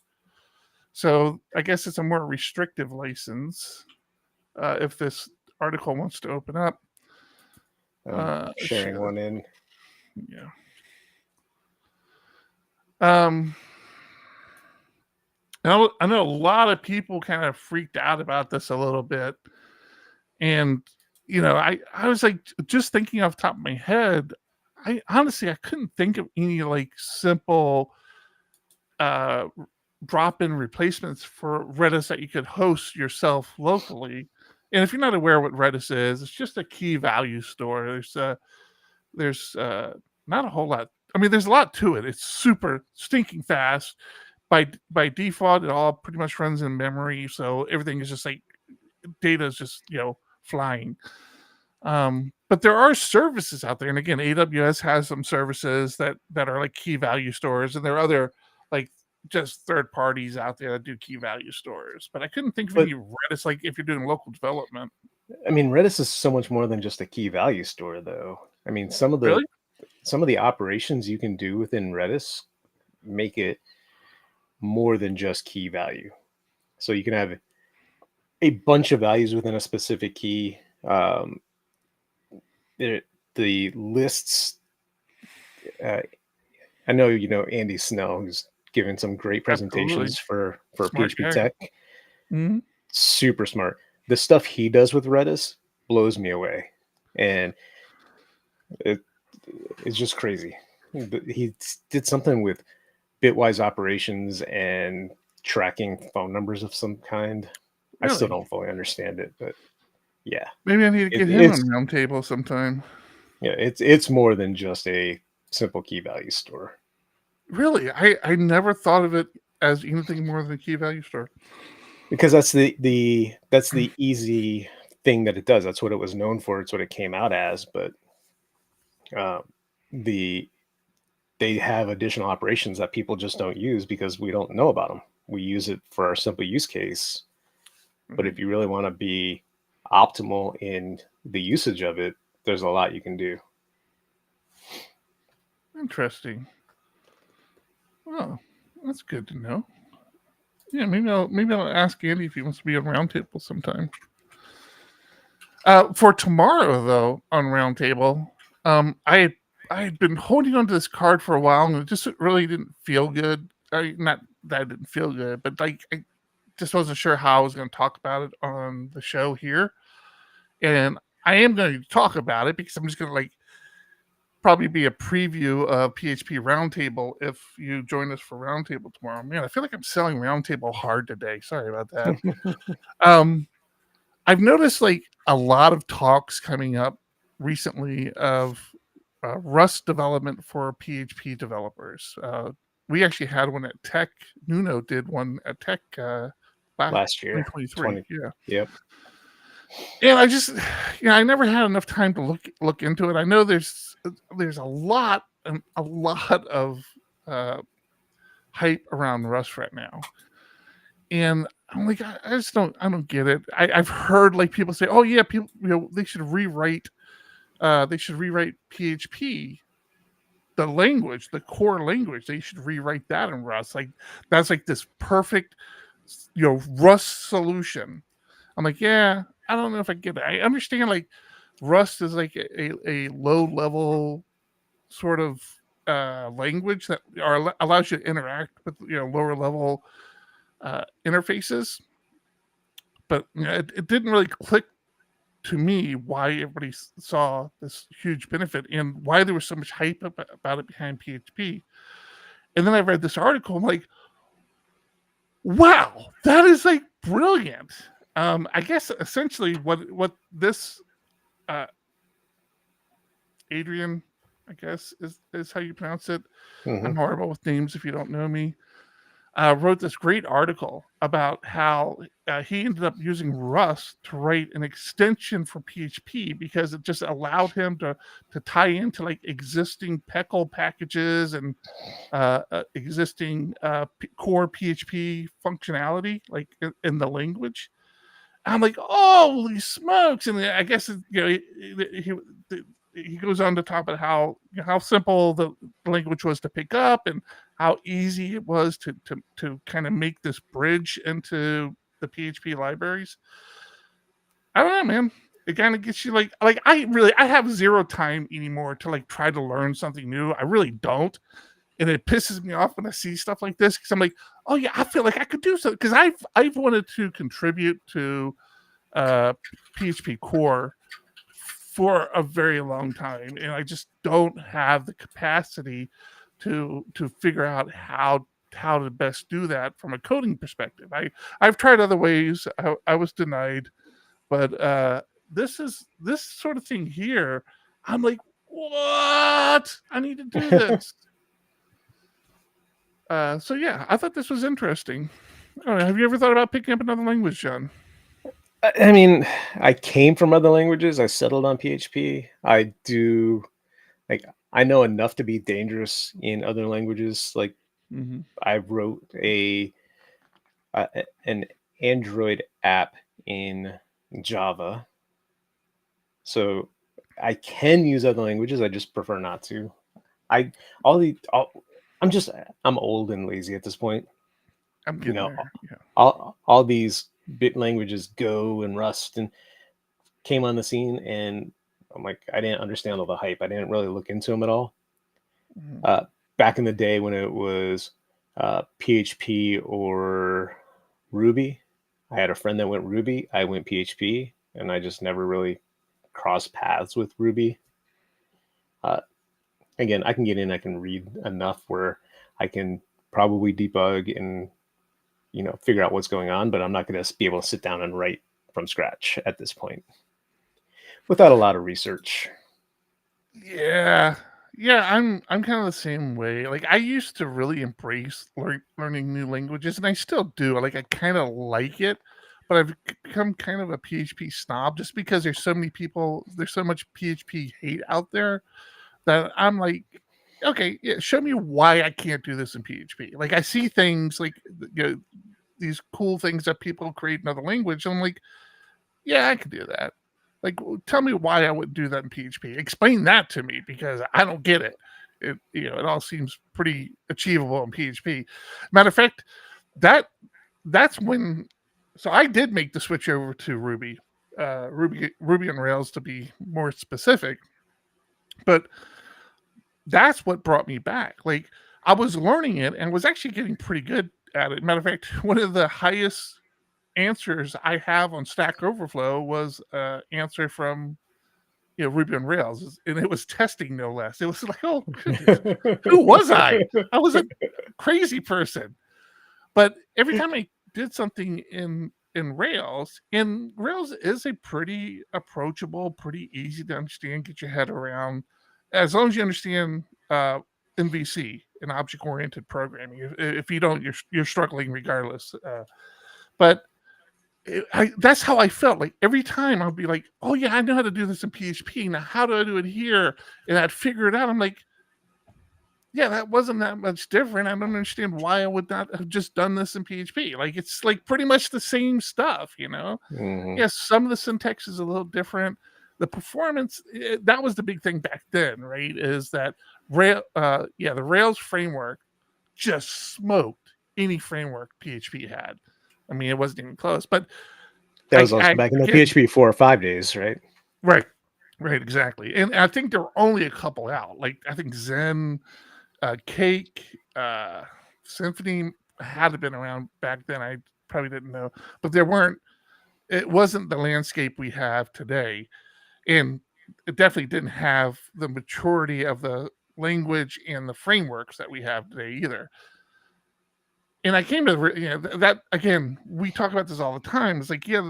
So I guess it's a more restrictive license. If this article wants to open up, Sharing one in. Yeah. I know a lot of people kind of freaked out about this a little bit, and I was like, just thinking off the top of my head, I honestly couldn't think of any like simple drop-in replacements for Redis that you could host yourself locally. And if you're not aware what Redis is, it's just a key value store. There's not a whole lot. I mean, there's a lot to it. It's super stinking fast. By default, it all pretty much runs in memory, so everything is just like data is just flying. But there are services out there, and again, AWS has some services that are like key value stores, and there are other like just third parties out there that do key value stores. But I couldn't think of any Redis, like if you're doing local development. I mean, Redis is so much more than just a key value store, though. I mean, some of the operations you can do within Redis make it more than just key value. So you can have a bunch of values within a specific key. The lists. I know Andy Snell, who's given some great presentations for PHP Tech. Mm-hmm. Super smart. The stuff he does with Redis blows me away, and it's just crazy. He did something with bitwise operations and tracking phone numbers of some kind. Really? I still don't fully understand it, but yeah. Maybe I need to get him on Roundtable sometime. Yeah, it's more than just a simple key value store. Really? I never thought of it as anything more than a key value store. Because that's the easy thing that it does. That's what it was known for. It's what it came out as. But the they have additional operations that people just don't use because we don't know about them. We use it for our simple use case. But if you really want to be optimal in the usage of it, there's a lot you can do. Interesting. Oh, that's good to know. Yeah, maybe I'll ask Andy if he wants to be on Roundtable sometime. For tomorrow, though, on Roundtable, I had been holding on to this card for a while, and it just really didn't feel good. Not that it didn't feel good, but like I just wasn't sure how I was going to talk about it on the show here. And I am going to talk about it because I'm just going to like probably be a preview of PHP Roundtable if you join us for Roundtable tomorrow. Man, I feel like I'm selling Roundtable hard today. Sorry about that. I've noticed like a lot of talks coming up recently of Rust development for PHP developers. We actually had one at Tech. Nuno did one at Tech last year, 2023. Yeah. Yep. And I just, I never had enough time to look into it. I know there's a lot of hype around Rust right now, and I'm like, I just don't get it. I've heard like people say, oh yeah, people, they should rewrite PHP, the language, the core language. They should rewrite that in Rust. Like that's like this perfect, Rust solution. I'm like, yeah, I don't know if I get it. I understand like Rust is like a low level sort of language that allows you to interact with lower level interfaces, but it didn't really click to me why everybody saw this huge benefit and why there was so much hype about it behind PHP. And then I read this article. I'm like, wow, that is like brilliant. I guess essentially what this Adrian, I guess is how you pronounce it. Mm-hmm. I'm horrible with names if you don't know me. Wrote this great article about how he ended up using Rust to write an extension for PHP because it just allowed him to tie into like existing PECL packages and existing core PHP functionality like in the language. I'm like, holy smokes! And I guess he goes on to talk about how simple the language was to pick up and how easy it was to kind of make this bridge into the PHP libraries. I don't know, man. It kind of gets you like I have zero time anymore to like try to learn something new. I really don't. And it pisses me off when I see stuff like this because I'm like, oh yeah, I feel like I could do something because I've wanted to contribute to PHP core for a very long time, and I just don't have the capacity to figure out how to best do that from a coding perspective. I've tried other ways. I was denied, but this sort of thing here, I'm like, what? I need to do this. So yeah, I thought this was interesting. I don't know, have you ever thought about picking up another language, John? I mean, I came from other languages. I settled on PHP. I know enough to be dangerous in other languages. Like I wrote an Android app in Java. So I can use other languages. I just prefer not to. I'm old and lazy at this point. I'm getting there. Yeah. All these bit languages, Go and Rust, and came on the scene, and I'm like, I didn't understand all the hype. I didn't really look into them at all. Back in the day when it was PHP or Ruby, I had a friend that went Ruby. I went PHP, and I just never really crossed paths with Ruby. Again, I can get in, I can read enough where I can probably debug and figure out what's going on, but I'm not going to be able to sit down and write from scratch at this point without a lot of research. Yeah, I'm kind of the same way. Like I used to really embrace learning new languages, and I still do. Like I kind of like it, but I've become kind of a PHP snob just because there's so many people, there's so much PHP hate out there that I'm like, okay, yeah, show me why I can't do this in PHP. Like I see things like these cool things that people create in other language. And I'm like, yeah, I could do that. Like, tell me why I would do that in PHP. Explain that to me because I don't get it. It all seems pretty achievable in PHP. Matter of fact, that's when. So I did make the switch over to Ruby on Rails to be more specific, but that's what brought me back. Like I was learning it and was actually getting pretty good at it. Matter of fact, one of the highest answers I have on Stack Overflow was an answer from Ruby on Rails, and it was testing no less. It was like, oh goodness, who was I? I was a crazy person. But every time I did something in Rails, and Rails is a pretty approachable, pretty easy to understand, get your head around, as long as you understand MVC and object-oriented programming. If you don't, you're struggling regardless. But that's how I felt. Like every time I'd be like, oh yeah, I know how to do this in PHP. Now how do I do it here? And I'd figure it out. I'm like, yeah, that wasn't that much different. I don't understand why I would not have just done this in PHP. Like it's like pretty much the same stuff, Mhm. Yes, some of the syntax is a little different. The performance, that was the big thing back then, right? Is that the Rails framework just smoked any framework PHP had. I mean, it wasn't even close, but That was also back in the PHP 4 or 5 days, right? Right, exactly. And I think there were only a couple out. Like I think Zen, Cake, Symphony had to been around back then. I probably didn't know, but it wasn't the landscape we have today, and it definitely didn't have the maturity of the language and the frameworks that we have today either. And I came to that again. We talk about this all the time. It's like, yeah,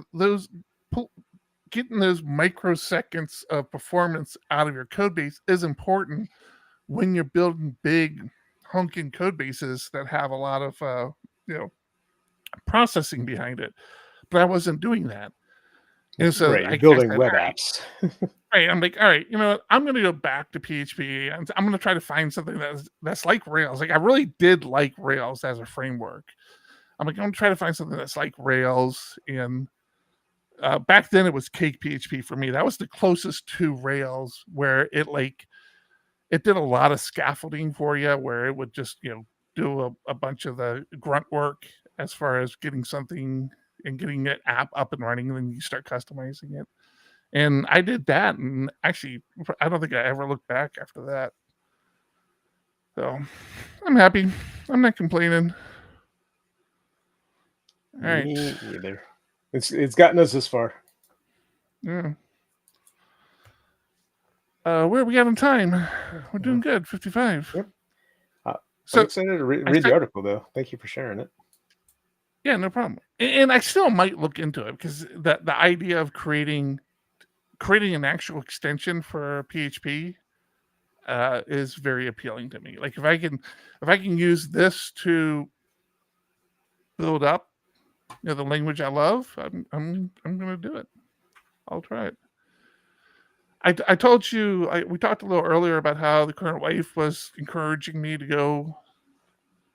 getting those microseconds of performance out of your code base is important when you're building big honking code bases that have a lot of processing behind it. But I wasn't doing that, and so right, building web apps. Right, I'm like, all right, I'm going to go back to PHP, and I'm going to try to find something that's like Rails. Like I really did like Rails as a framework. I'm like, I'm going to try to find something that's like Rails. And back then it was Cake PHP for me. That was the closest to Rails, where it did a lot of scaffolding for you, where it would just do a bunch of the grunt work as far as getting something and getting that app up and running, and then you start customizing it. And I did that, and actually, I don't think I ever looked back after that. So, I'm happy. I'm not complaining. All right. Me either. It's gotten us this far. Yeah. Where are we at on time? We're doing good. 55. Yep. So I'm excited to read the article, though. Thank you for sharing it. Yeah, no problem. And I still might look into it because the idea of creating an actual extension for PHP is very appealing to me. Like if I can use this to build up the language I love, I'm gonna do it. I'll try it. I told you we talked a little earlier about how the current wife was encouraging me to go.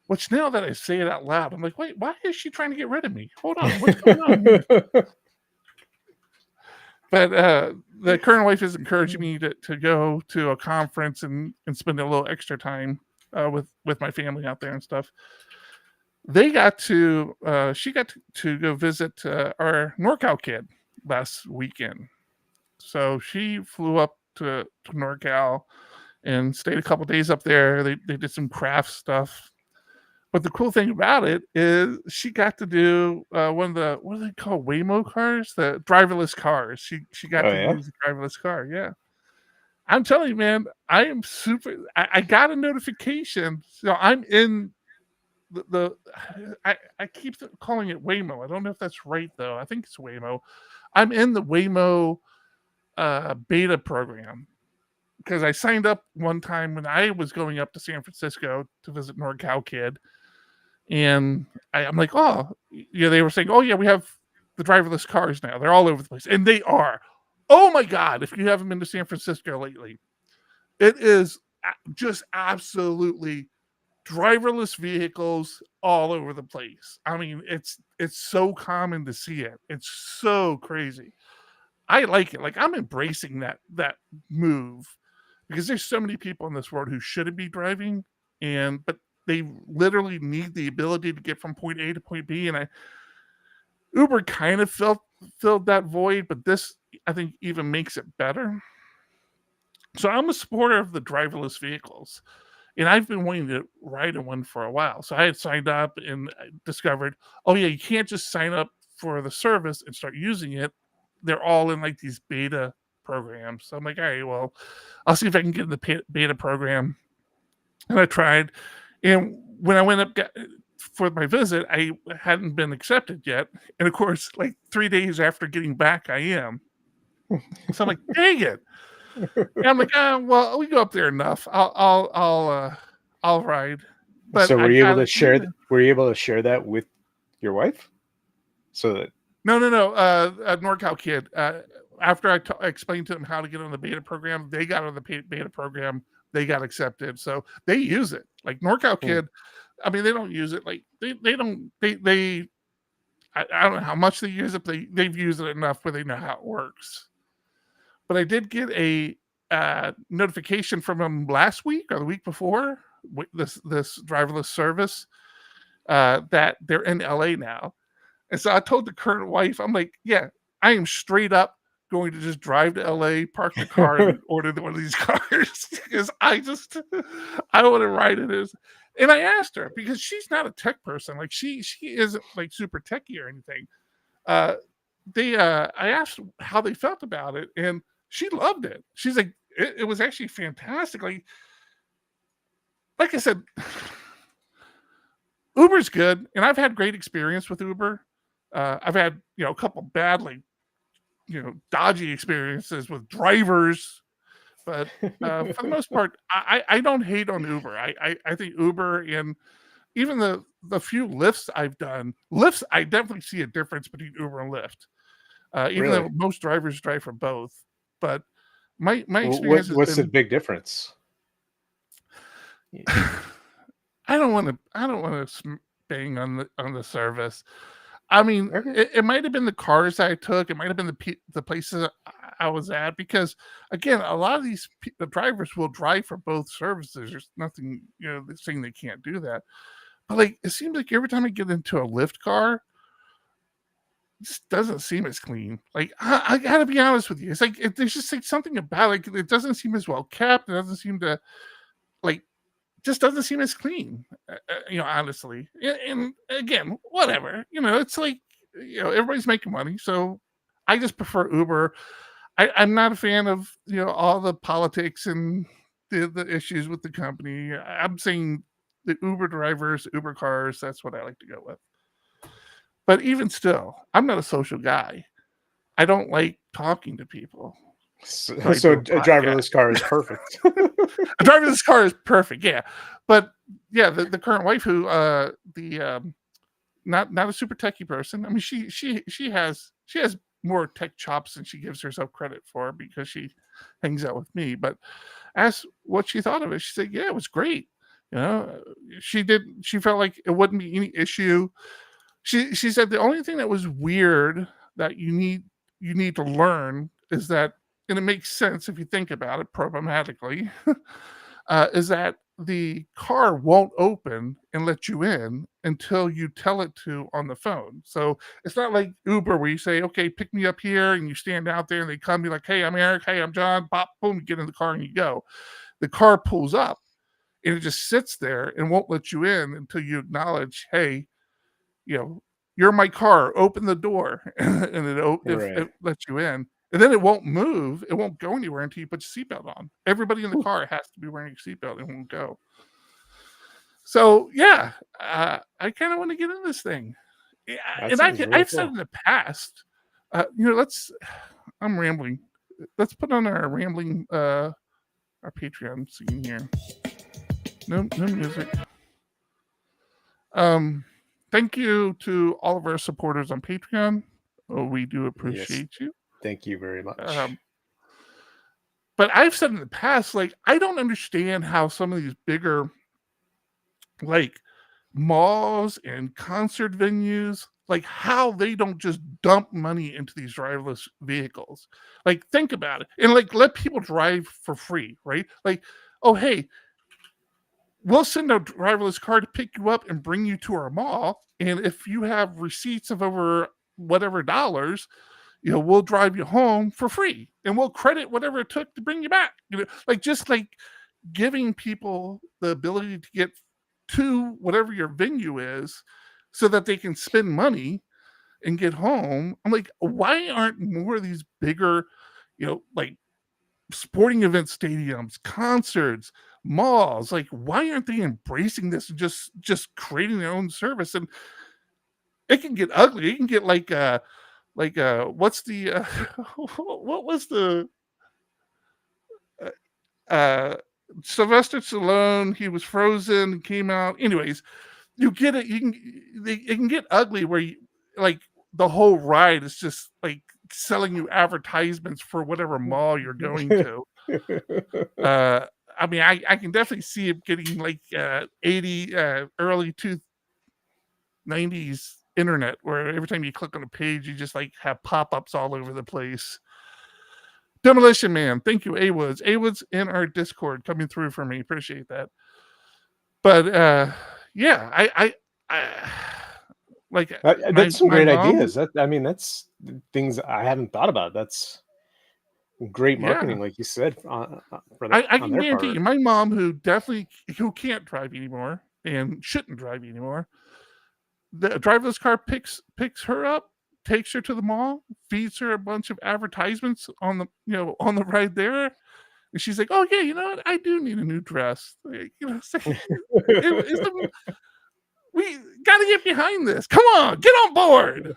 Which now that I say it out loud, I'm like, wait, why is she trying to get rid of me? Hold on, what's going on here? But the current wife is encouraging me to go to a conference and spend a little extra time with my family out there and stuff. She got to go visit our NorCal kid last weekend. So she flew up to NorCal and stayed a couple days up there. They did some craft stuff. But the cool thing about it is she got to do one of the, what do they call, Waymo cars? The driverless cars. She got to use the driverless car. Yeah. I'm telling you, man, I am super. I got a notification. So I'm in I keep calling it Waymo. I don't know if that's right, though. I think it's Waymo. I'm in the Waymo beta program because I signed up one time when I was going up to San Francisco to visit NorCal Kid. And I'm like, oh, yeah, they were saying, oh, yeah, we have the driverless cars now. They're all over the place. And they are. Oh, my God. If you haven't been to San Francisco lately, it is just absolutely driverless vehicles all over the place. I mean, it's so common to see it. It's so crazy. I like it. Like, I'm embracing that move because there's so many people in this world who shouldn't be driving, but they literally need the ability to get from point A to point B. And Uber kind of filled that void, but this, I think, even makes it better. So I'm a supporter of the driverless vehicles, and I've been wanting to ride in one for a while. So I had signed up and discovered, oh yeah, you can't just sign up for the service and start using it. They're all in like these beta programs. So I'm like, all right, well, I'll see if I can get in the beta program. And I tried, and when I went up for my visit, I hadn't been accepted yet. And of course, like 3 days after getting back, I am. So I'm like, dang it. And I'm like, well, we go up there enough. I'll ride. But so were you able to share? Were you able to share that with your wife? So that no, a NorCal kid. After I explained to them how to get on the beta program, they got on the beta program. They got accepted, so they use it. Like NorCal kid, I mean, they don't use it. Like they don't. I don't know how much they use it. But they've used it enough where they know how it works. But I did get a notification from them last week or the week before this driverless service that they're in LA now. And so I told the current wife, I'm like, yeah, I am straight up going to just drive to LA, park the car, and order one of these cars because I want to ride it. And I asked her because she's not a tech person. Like she isn't like super techy or anything. I asked how they felt about it, and she loved it. She's like, it was actually fantastic. Like I said, Uber's good, and I've had great experience with Uber. I've had, a couple badly, dodgy experiences with drivers, but for the most part, I don't hate on Uber. I think Uber, and even the few Lyfts I've done, I definitely see a difference between Uber and Lyft. Even though most drivers drive for both, but my experience what's the big difference? I don't want to bang on the service. I mean, it might have been the cars I took. It might have been the places I was at, because again, a lot of the drivers will drive for both services. There's nothing, saying they can't do that. But like, it seems like every time I get into a Lyft car, it just doesn't seem as clean. Like, I gotta be honest with you. It's like, there's just like something about it. It doesn't seem as well kept. It doesn't seem to, like, just doesn't seem as clean, honestly. And again, whatever, it's like, everybody's making money. So I just prefer Uber. I'm not a fan of, all the politics and the issues with the company. I'm saying the Uber drivers, Uber cars, that's what I like to go with. But even still, I'm not a social guy. I don't like talking to people. So a driverless car is perfect. A driverless car is perfect, yeah. But yeah, the current wife, who not a super techie person. I mean, she has more tech chops than she gives herself credit for because she hangs out with me. But asked what she thought of it. She said, yeah, it was great. She felt like it wouldn't be any issue. She said the only thing that was weird that you need to learn is that, and it makes sense if you think about it programmatically, is that the car won't open and let you in until you tell it to on the phone. So it's not like Uber where you say, okay, pick me up here, and you stand out there and they come, be like, hey, I'm Eric, hey, I'm John, pop, boom, you get in the car and you go. The car pulls up and it just sits there and won't let you in until you acknowledge, hey, you're my car, open the door, and it lets you in. And then it won't move. It won't go anywhere until you put your seatbelt on. Everybody in the car has to be wearing a seatbelt. It won't go. So, yeah, I kind of want to get in this thing. Yeah, and I've said in the past, I'm rambling. Let's put on our rambling, our Patreon scene here. No music. Thank you to all of our supporters on Patreon. Oh, we do appreciate you. Thank you very much. but I've said in the past, like, I don't understand how some of these bigger, like, malls and concert venues, like, how they don't just dump money into these driverless vehicles. Like, think about it, and, like, let people drive for free, right? Like, oh, hey, we'll send a driverless car to pick you up and bring you to our mall, and if you have receipts of over whatever dollars, we'll drive you home for free, and we'll credit whatever it took to bring you back. Like, just like giving people the ability to get to whatever your venue is so that they can spend money and get home. I'm like, why aren't more of these bigger, like sporting event stadiums, concerts, malls, like, why aren't they embracing this and just creating their own service? And it can get ugly. It can get like what's the what was the Sylvester Stallone? He was frozen, came out. Anyways, you get it. It can get ugly where like the whole ride is just like selling you advertisements for whatever mall you're going to. I mean, I can definitely see it getting like 80 early 90s internet, where every time you click on a page, you just like have pop-ups all over the place. Demolition Man, thank you, A-Woods. A-Woods in our Discord coming through for me. Appreciate that. But yeah, I like that's some great ideas. That's things I haven't thought about. That's great marketing, like you said. I can guarantee you, my mom, who can't drive anymore and shouldn't drive anymore, the driverless car picks her up, takes her to the mall, feeds her a bunch of advertisements on the ride there, and she's like, "Oh yeah, you know what? I do need a new dress." Like, we got to get behind this. Come on, get on board.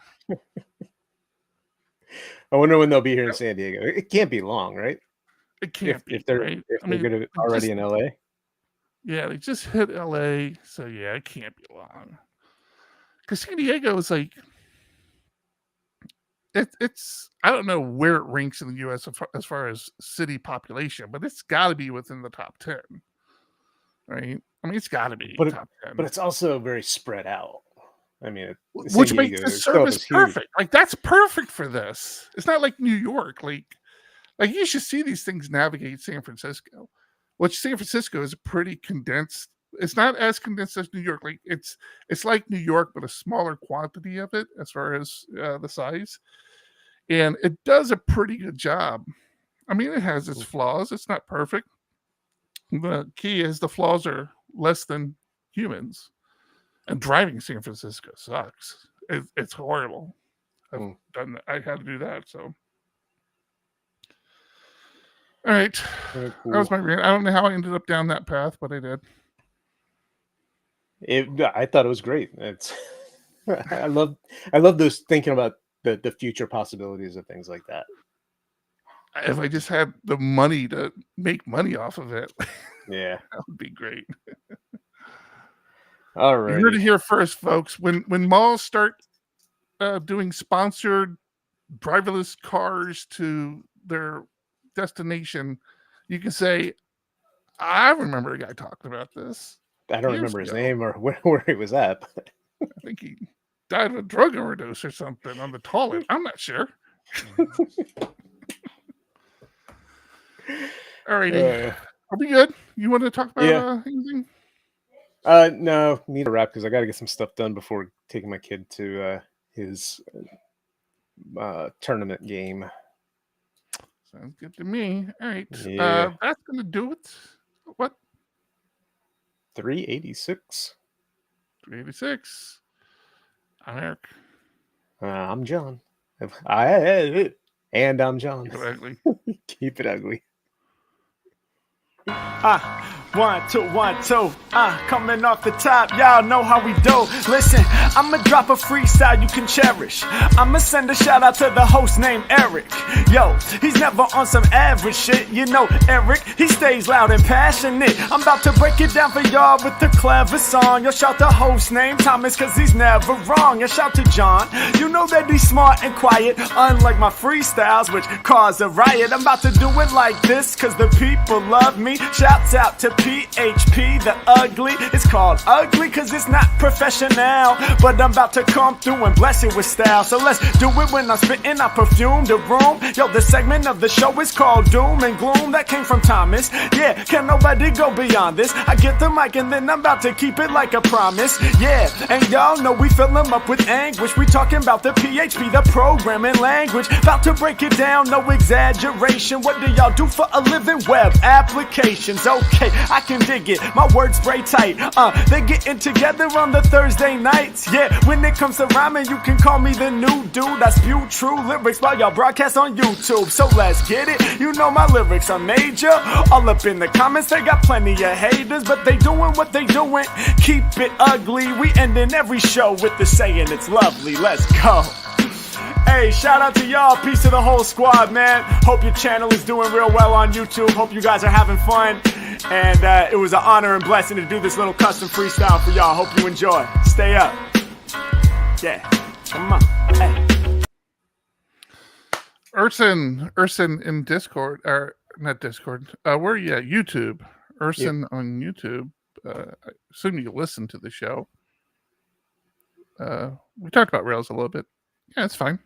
I wonder when they'll be here in San Diego. It can't be long, right? It can't be. If they're right? going to already in LA. Yeah, they just hit LA, so yeah, it can't be long. Because San Diego is like, it's I don't know where it ranks in the U.S. as far as city population, but it's got to be within the top 10, right? I mean, it's got to be top 10. But it's also very spread out. I mean, which makes the service perfect. Like, that's perfect for this. It's not like New York. Like you should see these things navigate San Francisco, which San Francisco is a pretty condensed. It's not as condensed as New York. Like, it's like New York, but a smaller quantity of it as far as the size. And it does a pretty good job. I mean, it has its flaws. It's not perfect. The key is the flaws are less than humans. And driving San Francisco sucks. It's horrible. I've done that. I had to do that. So, all right, cool. That was my rant. I don't know how I ended up down that path, but I did. I thought it was great. I love those, thinking about the future possibilities of things like that. If I just had the money to make money off of it, yeah, that would be great. All right. You heard it here first, folks. When malls start doing sponsored driverless cars to their destination, you can say, "I remember a guy talking about this." I don't remember his name or where he was at. But I think he died of a drug overdose or something on the toilet. I'm not sure. All righty. Are we good? You want to talk about anything? No, need to wrap because I got to get some stuff done before taking my kid to his tournament game. Sounds good to me. All right. Yeah. That's going to do it. What? 386. 386. I'm Eric. I'm John. And I'm John. Keep it ugly. Keep it ugly. 1, 2, 1, 2. Coming off the top, y'all know how we do. Listen, I'ma drop a freestyle you can cherish. I'ma send a shout out to the host named Eric. Yo, he's never on some average shit. You know Eric, he stays loud and passionate. I'm about to break it down for y'all with the clever song. Yo, shout the host named Thomas, cause he's never wrong. Yo, shout to John, you know that he's smart and quiet, unlike my freestyles, which cause a riot. I'm about to do it like this, cause the people love me. Shouts out to PHP the Ugly. It's called ugly cause it's not professional, but I'm about to come through and bless it with style. So let's do it when I'm spitting, I perfume the room. Yo, the segment of the show is called Doom and Gloom. That came from Thomas. Yeah, can nobody go beyond this? I get the mic and then I'm about to keep it like a promise. Yeah, and y'all know we fill them up with anguish. We talking about the PHP, the programming language. About to break it down, no exaggeration. What do y'all do for a living? Web applications. Okay, I can dig it. My words spray tight. They getting together on the Thursday nights. Yeah, when it comes to rhyming, you can call me the new dude. I spew true lyrics while y'all broadcast on YouTube. So let's get it. You know my lyrics are major. All up in the comments, they got plenty of haters, but they doing what they doing. Keep it ugly. We ending every show with the saying it's lovely. Let's go. Hey, shout out to y'all. Peace to the whole squad, man. Hope your channel is doing real well on YouTube. Hope you guys are having fun. And it was an honor and blessing to do this little custom freestyle for y'all. Hope you enjoy. Stay up. Yeah. Come on. Hey. Urson in Discord, or not Discord. Where are you at? YouTube. Urson on YouTube. I assume you listen to the show. We talked about Rails a little bit. Yeah, it's fine.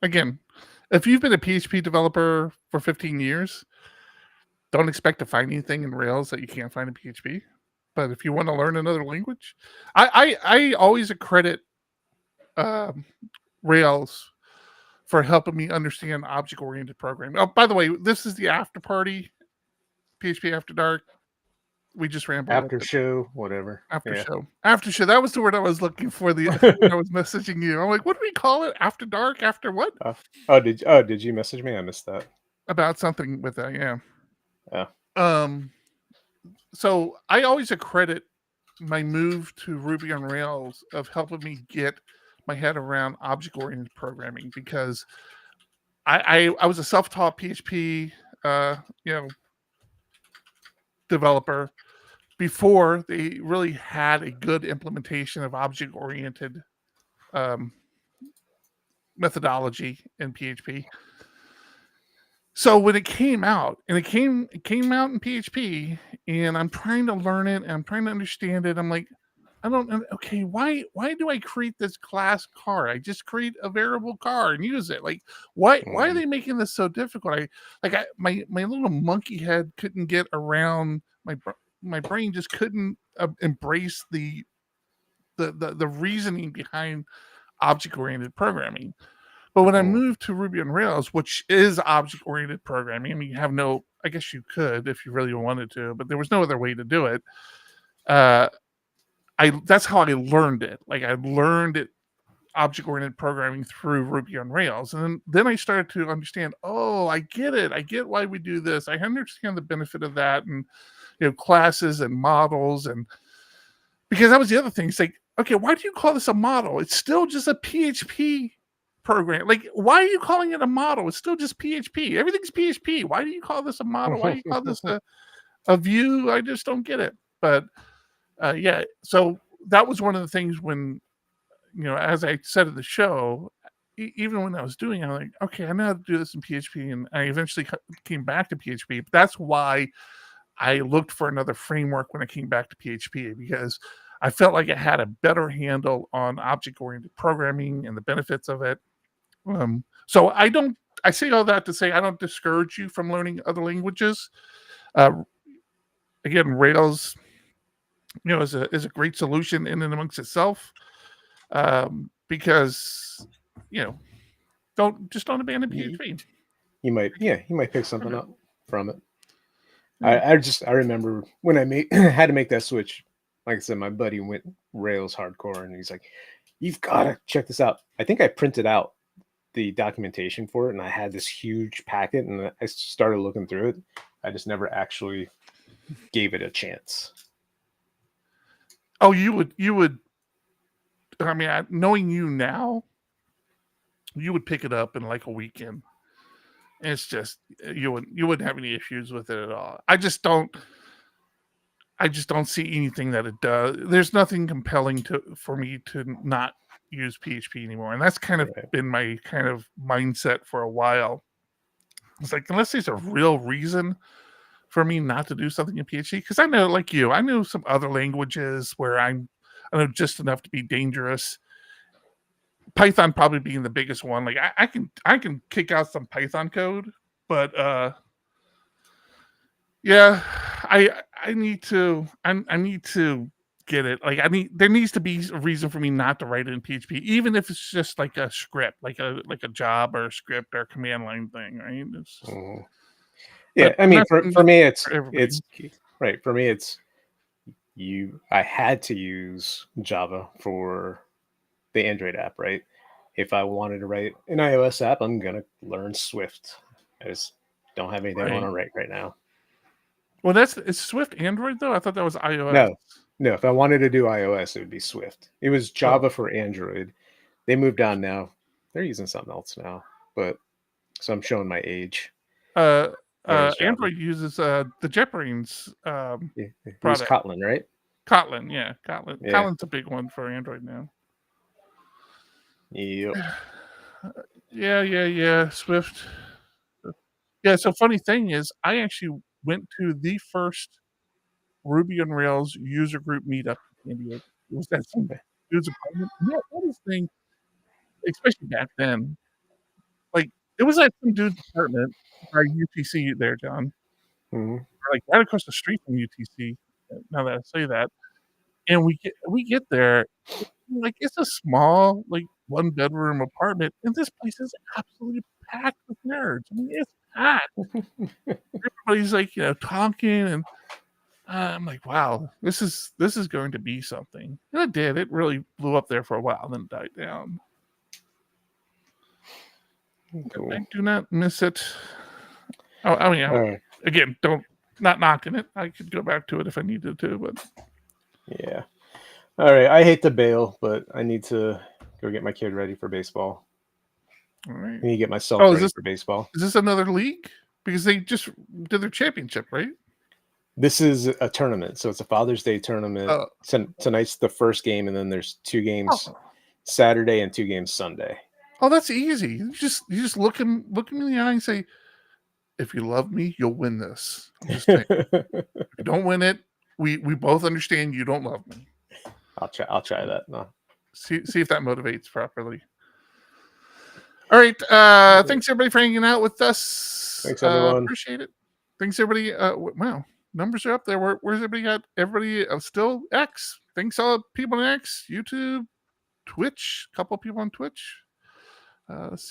Again, if you've been a PHP developer for 15 years, don't expect to find anything in Rails that you can't find in PHP. But if you want to learn another language, I always accredit Rails for helping me understand object-oriented programming. Oh, by the way, this is the after party, PHP After Dark. We just rambled. After show, whatever. After show. That was the word I was looking for. I was messaging you. I'm like, what do we call it? After dark? After what? Did you message me? I missed that. About something with that, yeah. Yeah. So I always accredit my move to Ruby on Rails of helping me get my head around object-oriented programming, because I was a self-taught PHP developer before they really had a good implementation of object-oriented methodology in PHP. So when it came out, and it came out in PHP, and I'm trying to learn it, and I'm trying to understand it, I'm like, I don't. Okay, why do I create this class car? I just create a variable car and use it. Like, why are they making this so difficult? My little monkey head couldn't get around. My brain just couldn't embrace the reasoning behind object-oriented programming. But when I moved to Ruby on Rails, which is object-oriented programming, I mean, I guess you could if you really wanted to, but there was no other way to do it. That's how I learned it. Like, I learned it, object-oriented programming, through Ruby on Rails. And then I started to understand, oh, I get it. I get why we do this. I understand the benefit of that, and classes and models. And because that was the other thing. It's like, okay, why do you call this a model? It's still just a PHP program. Like, why are you calling it a model? It's still just PHP. Everything's PHP. Why do you call this a model? Why do you call this a view? I just don't get it. But yeah, so that was one of the things when, as I said at the show, even when I was doing it, I'm like, okay, I know how to do this in PHP. And I eventually came back to PHP. But that's why I looked for another framework when I came back to PHP, because I felt like it had a better handle on object-oriented programming and the benefits of it. So I say all that to say I don't discourage you from learning other languages. Again, Rails, is a great solution in and amongst itself, because don't abandon PHP. You might pick something up from it. I remember when I had to make that switch. Like I said, my buddy went Rails hardcore, and he's like, "You've got to check this out." I think I printed out the documentation for it, and I had this huge packet, and I started looking through it. I just never actually gave it a chance. Oh, you would. I mean, knowing you now, you would pick it up in like a weekend. It's just you wouldn't have any issues with it at all. I just don't see anything that it does. There's nothing compelling for me to not use PHP anymore, and that's kind of been my kind of mindset for a while. It's like, unless there's a real reason for me not to do something in PHP, because I know, like you, I know some other languages where I know just enough to be dangerous. Python probably being the biggest one. Like I can kick out some Python code, but yeah, I need to get it. Like there needs to be a reason for me not to write it in PHP, even if it's just like a script, like a job or a script or a command line thing, right? Yeah, I mean, for me, it's right. For me, it's I had to use Java for the Android app, right? If I wanted to write an iOS app, I'm gonna learn Swift. I just don't have anything I want to write right now. Well, is Swift Android though? I thought that was iOS. No. If I wanted to do iOS, it would be Swift. It was Java for Android. They moved on now. They're using something else now. But so I'm showing my age. Android uses the JetBrains product. Kotlin, right? Kotlin, yeah, Kotlin. Yeah. Kotlin's a big one for Android now. Yep. Yeah. Swift. Yeah. So funny thing is, I actually went to the first Ruby on Rails user group meetup in India. It was that some dude's apartment. Yeah, that thing, especially back then. Like it was at some dude's apartment by UTC there, John. Mm-hmm. Like right across the street from UTC. Now that I say that, and we get there, like it's a small, like 1-bedroom apartment, and this place is absolutely packed with nerds. I mean, it's packed. Everybody's like, talking, and I'm like, wow, this is going to be something. And it did. It really blew up there for a while, then died down. Cool. I do not miss it. Oh, I mean, again, not knocking it. I could go back to it if I needed to, but yeah. All right. I hate to bail, but I need to go get my kid ready for baseball. All right. I need to get myself ready for baseball. Is this another league? Because they just did their championship, right? This is a tournament, so it's a Father's Day tournament. Tonight's the first game, and then there's 2 games Saturday and 2 games Sunday. Oh, that's easy. You just look him in the eye and say, "If you love me, you'll win this." I'm just saying. If you don't win it, we both understand you don't love me. I'll try that. No. See if that motivates properly. All right. Thanks everybody for hanging out with us. Thanks everyone. Appreciate it. Thanks everybody. Wow, numbers are up there. Where's everybody at? Everybody still X. Thanks all people on X, YouTube, Twitch. A couple people on Twitch. See.